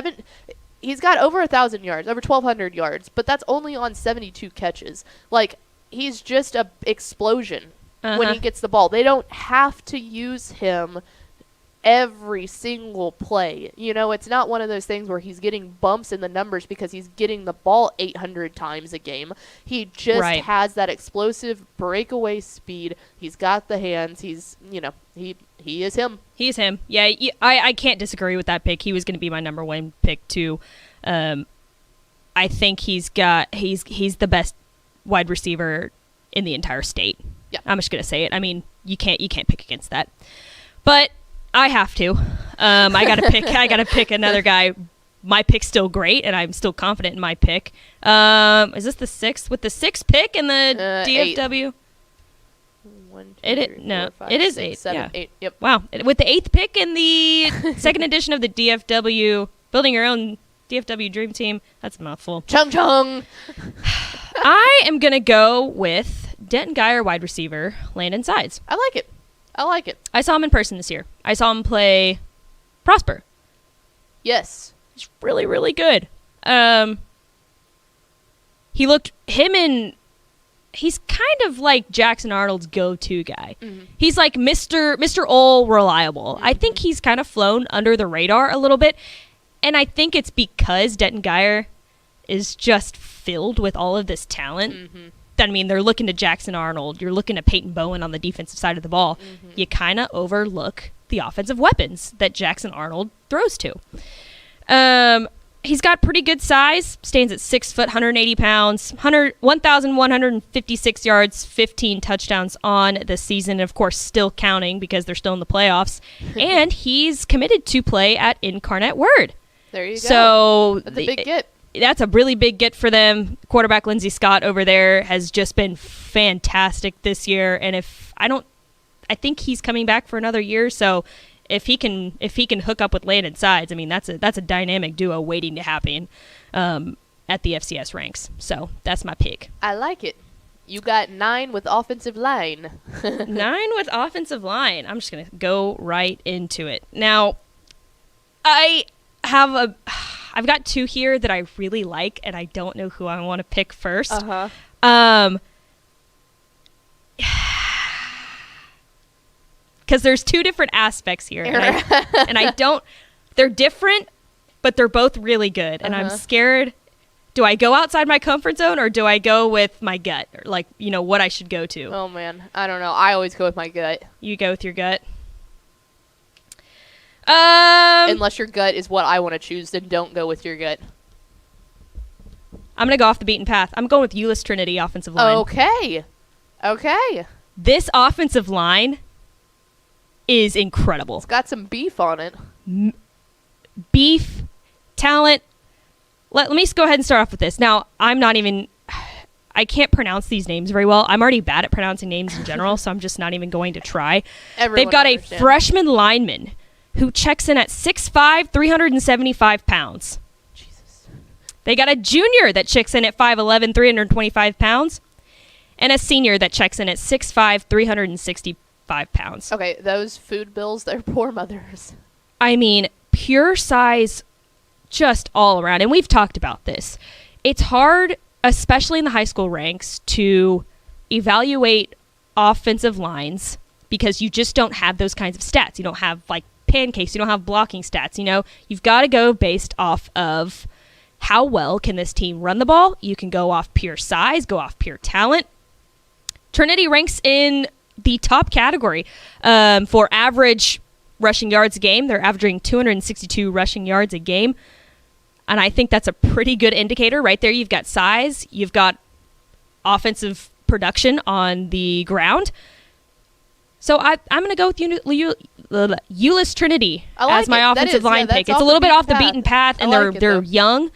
He's got over 1,000 yards, over 1,200 yards, but that's only on 72 catches. Like, he's just a explosion when he gets the ball. They don't have to use him every single play. It's not one of those things where he's getting bumps in the numbers because he's getting the ball 800 times a game. He just has that explosive breakaway speed. He's got the hands. He's, he is him. He's him. Yeah, I can't disagree with that pick. He was going to be my number 1 pick too. I think he's the best wide receiver in the entire state. Yeah. I'm just going to say it. I mean, you can't pick against that. But I have to. I gotta pick another guy. My pick's still great, and I'm still confident in my pick. Is this the 6th? With the 6th pick in the DFW? 1, 2, it 3, is, no, 4, 5, it is 6, 8. 7, 8. Yep. Wow. With the 8th pick in the second edition of the DFW, building your own DFW Dream Team. That's a mouthful. Chung chung. I am gonna go with Denton Geyer, wide receiver, Landon Sides. I like it. I saw him in person this year. I saw him play Prosper. Yes. He's really, really good. He's kind of like Jackson Arnold's go-to guy. He's like Mr. All reliable. I think he's kind of flown under the radar a little bit. And I think it's because Denton Geyer is just filled with all of this talent. I mean, they're looking to Jackson Arnold. You're looking at Peyton Bowen on the defensive side of the ball. You kind of overlook the offensive weapons that Jackson Arnold throws to. He's got pretty good size. Stands at 6 foot, 180 pounds, 1,156 yards, 15 touchdowns on the season. Of course, still counting because they're still in the playoffs. And he's committed to play at Incarnate Word. There you go. So that's a big get. That's a really big get for them. Quarterback Lindsey Scott over there has just been fantastic this year, and I think he's coming back for another year. So if he can hook up with Landon Sides, I mean that's a dynamic duo waiting to happen at the FCS ranks. So that's my pick. I like it. You got 9 with offensive line. 9 with offensive line. I'm just going to go right into it. Now, I've got 2 here that I really like, and I don't know who I want to pick first. Because there's 2 different aspects here, and I don't. They're different, but they're both really good, and I'm scared. Do I go outside my comfort zone, or do I go with my gut, or like what I should go to? Oh man, I don't know. I always go with my gut. You go with your gut. Unless your gut is what I want to choose, then don't go with your gut. I'm gonna go off the beaten path. I'm going with Euless Trinity offensive line. Okay. This offensive line is incredible. It's got some beef on it. Beef, talent. Let me go ahead and start off with this. Now, I can't pronounce these names very well. I'm already bad at pronouncing names in general, so I'm just not even going to try. They've got a freshman lineman who checks in at 6'5", 375 pounds. Jesus. They got a junior that checks in at 5'11", 325 pounds. And a senior that checks in at 6'5", 365 pounds. Okay, those food bills, they're poor mothers. I mean, pure size just all around. And we've talked about this. It's hard, especially in the high school ranks, to evaluate offensive lines because you just don't have those kinds of stats. You don't have like pancakes. You don't have blocking stats. You've got to go based off of how well can this team run the ball. You can go off pure size, go off pure talent. Trinity ranks in the top category for average rushing yards a game. They're averaging 262 rushing yards a game. And I think that's a pretty good indicator right there. You've got size. You've got offensive production on the ground. So I'm going to go with Euless Trinity as my offensive line pick. It's a little bit off the beaten path, and they're young.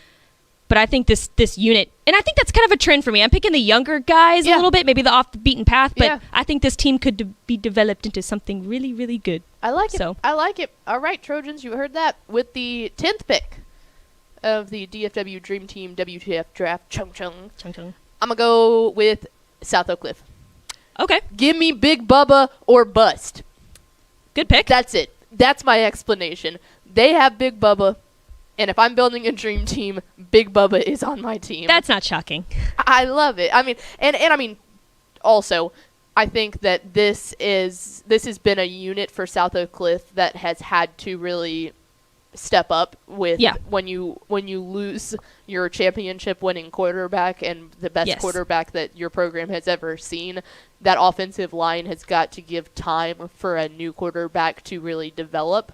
But I think this unit, and I think that's kind of a trend for me. I'm picking the younger guys a little bit, maybe the off the beaten path, but I think this team could be developed into something really, really good. I like it. All right, Trojans, you heard that. With the 10th pick of the DFW Dream Team WTF Draft, Chung Chung. I'm going to go with South Oak Cliff. Okay. Give me Big Bubba or bust. Good pick. That's it. That's my explanation. They have Big Bubba, and if I'm building a dream team, Big Bubba is on my team. That's not shocking. I love it. I mean, and I mean, also, I think that this has been a unit for South Oak Cliff that has had to really step up with when you lose your championship winning quarterback and the best quarterback that your program has ever seen. That offensive line has got to give time for a new quarterback to really develop,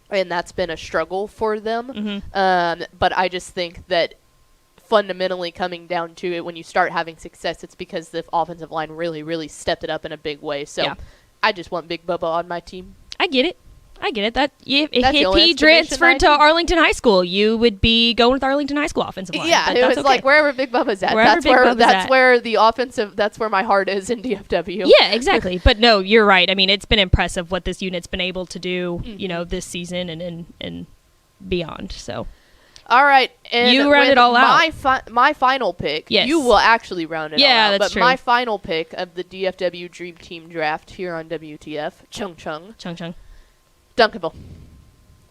and that's been a struggle for them. But I just think that fundamentally coming down to it, when you start having success, it's because the offensive line really, really stepped it up in a big way. So I just want Big Bubba on my team. I get it. That if he transferred to Arlington High School, you would be going with Arlington High School offensive line. Yeah, it was like wherever Big Bubba's at. That's where the offensive. That's where my heart is in DFW. Yeah, exactly. But no, you're right. I mean, it's been impressive what this unit's been able to do. This season and beyond. So. All right, and you round it all out. My final pick. Yes. You will actually round it all out. Yeah, that's true. But my final pick of the DFW Dream Team Draft here on WTF, Chung Chung. Duncanville.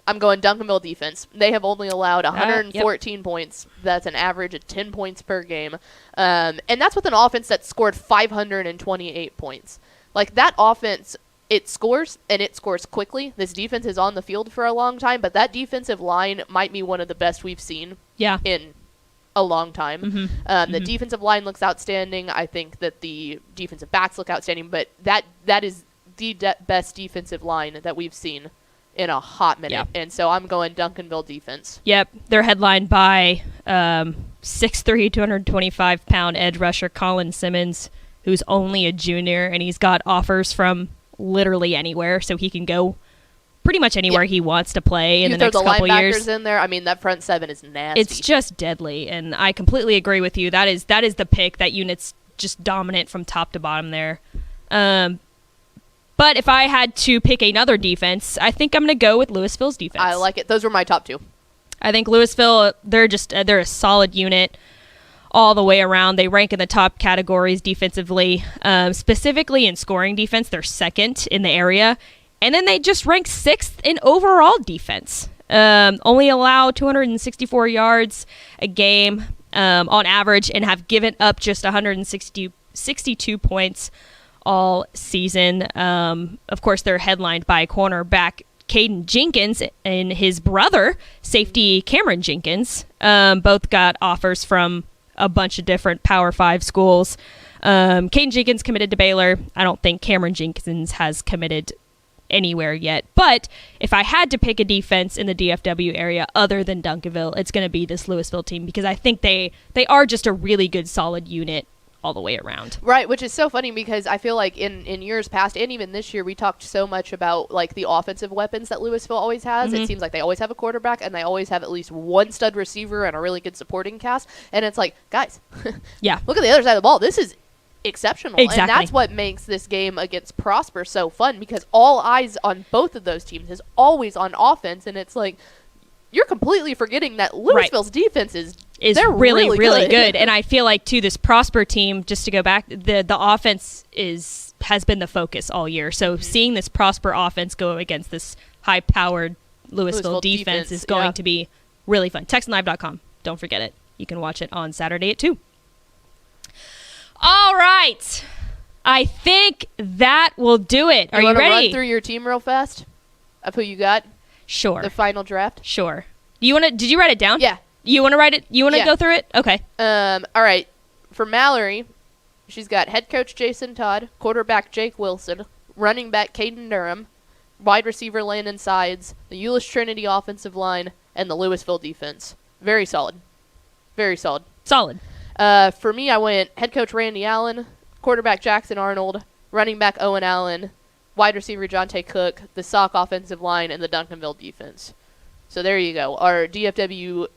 I'm going Duncanville defense. They have only allowed 114 points. That's an average of 10 points per game. And that's with an offense that scored 528 points. Like, that offense, it scores, and it scores quickly. This defense is on the field for a long time, but that defensive line might be one of the best we've seen in a long time. The defensive line looks outstanding. I think that the defensive backs look outstanding, but that is the best defensive line that we've seen in a hot minute. And so I'm going Duncanville defense. Yep. They're headlined by 6'3", 225-pound edge rusher Colin Simmons, who's only a junior, and he's got offers from literally anywhere, so he can go pretty much anywhere he wants to play in the next couple years. You throw the linebackers in there, I mean, that front seven is nasty. It's just deadly, and I completely agree with you. That is the pick. That unit's just dominant from top to bottom there. But if I had to pick another defense, I think I'm going to go with Louisville's defense. I like it. Those were my top two. I think Louisville, they're a solid unit. all the way around. They rank in the top categories defensively, specifically in scoring defense. They're second in the area. And then they just rank 6th in overall defense. Only allow 264 yards a game on average and have given up just 162 points all season. Of course, they're headlined by cornerback Caden Jenkins and his brother, safety Cameron Jenkins. Both got offers from a bunch of different Power 5 schools. Caden Jenkins committed to Baylor. I don't think Cameron Jenkins has committed anywhere yet. But if I had to pick a defense in the DFW area other than Duncanville, it's going to be this Louisville team, because I think they are just a really good, solid unit all the way around. Right, which is so funny because I feel like in years past and even this year we talked so much about like the offensive weapons that Louisville always has. It seems like they always have a quarterback and they always have at least one stud receiver and a really good supporting cast. And it's like, guys, yeah, look at the other side of the ball. This is exceptional. Exactly. And that's what makes this game against Prosper so fun, because all eyes on both of those teams is always on offense. And it's like, you're completely forgetting that Louisville's defense is they're really good. And I feel like, too, this Prosper team, just to go back, the offense has been the focus all year. So seeing this Prosper offense go against this high-powered Louisville defense is going to be really fun. TexanLive.com. Don't forget it. You can watch it on Saturday at 2. All right. I think that will do it. Are you ready? Run through your team real fast of who you got? Sure. The final draft? Sure. Did you write it down? Yeah. You want to write it? You want to go through it? Okay. All right. For Mallory, she's got head coach Jason Todd, quarterback Jake Wilson, running back Caden Durham, wide receiver Landon Sides, the Euless Trinity offensive line, and the Louisville defense. Very solid. Very solid. Solid. For me, I went head coach Randy Allen, quarterback Jackson Arnold, running back Owen Allen, wide receiver Jonte Cook, the Sauk offensive line, and the Duncanville defense. So there you go. Our WTF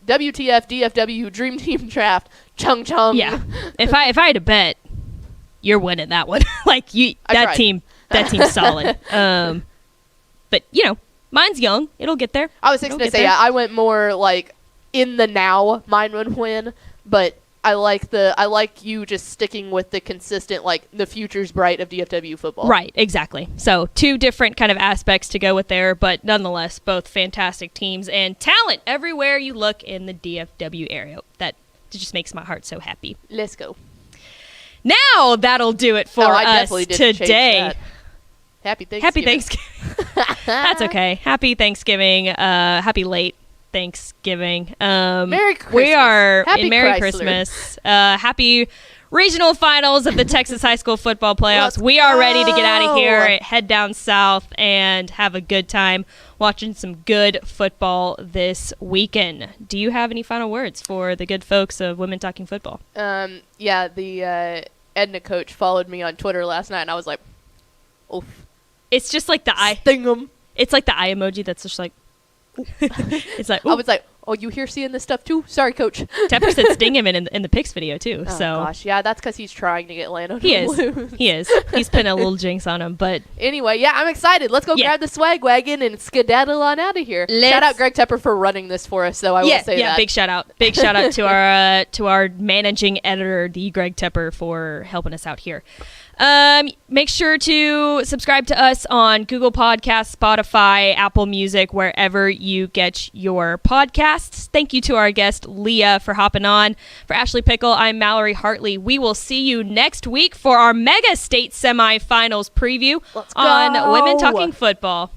DFW Dream Team Draft. Chung Chung. Yeah. If I had to bet, you're winning that one. That team's solid. But mine's young. It'll get there. I was going to say, I went more like in the now. Mine would win, but I like you just sticking with the consistent, like, the future's bright of DFW football. Right, exactly. So 2 different kind of aspects to go with there, but nonetheless, both fantastic teams and talent everywhere you look in the DFW area. That just makes my heart so happy. Let's go. Now that'll do it for us today. Happy Thanksgiving. Happy Thanksgiving. That's okay. Happy Thanksgiving. Happy late Thanksgiving. Merry Christmas. We are Happy in Merry Chrysler. Christmas. Happy regional finals of the Texas High School football playoffs. We are ready to get out of here, head down south, and have a good time watching some good football this weekend. Do you have any final words for the good folks of Women Talking Football? Yeah, the Edna coach followed me on Twitter last night, and I was like, oof. It's just like the eye. Sting 'em. It's like the eye emoji that's just like, it's like, ooh. I was like, oh, you here seeing this stuff too? Sorry, coach. Tepper said sting him in the Picks video too. Oh, so gosh, yeah, that's because he's trying to get Lando to lose. He is. He's putting a little jinx on him. But anyway, yeah, I'm excited. Let's go grab the swag wagon and skedaddle on out of here. Shout out Greg Tepper for running this for us, so I will say that. Yeah, big shout out. Big shout out to our managing editor, the Greg Tepper, for helping us out here. Make sure to subscribe to us on Google Podcasts, Spotify, Apple Music, wherever you get your podcasts. Thank you to our guest, Leah, for hopping on. For Ashley Pickle, I'm Mallory Hartley. We will see you next week for our Mega State Semifinals preview on Women Talking Football.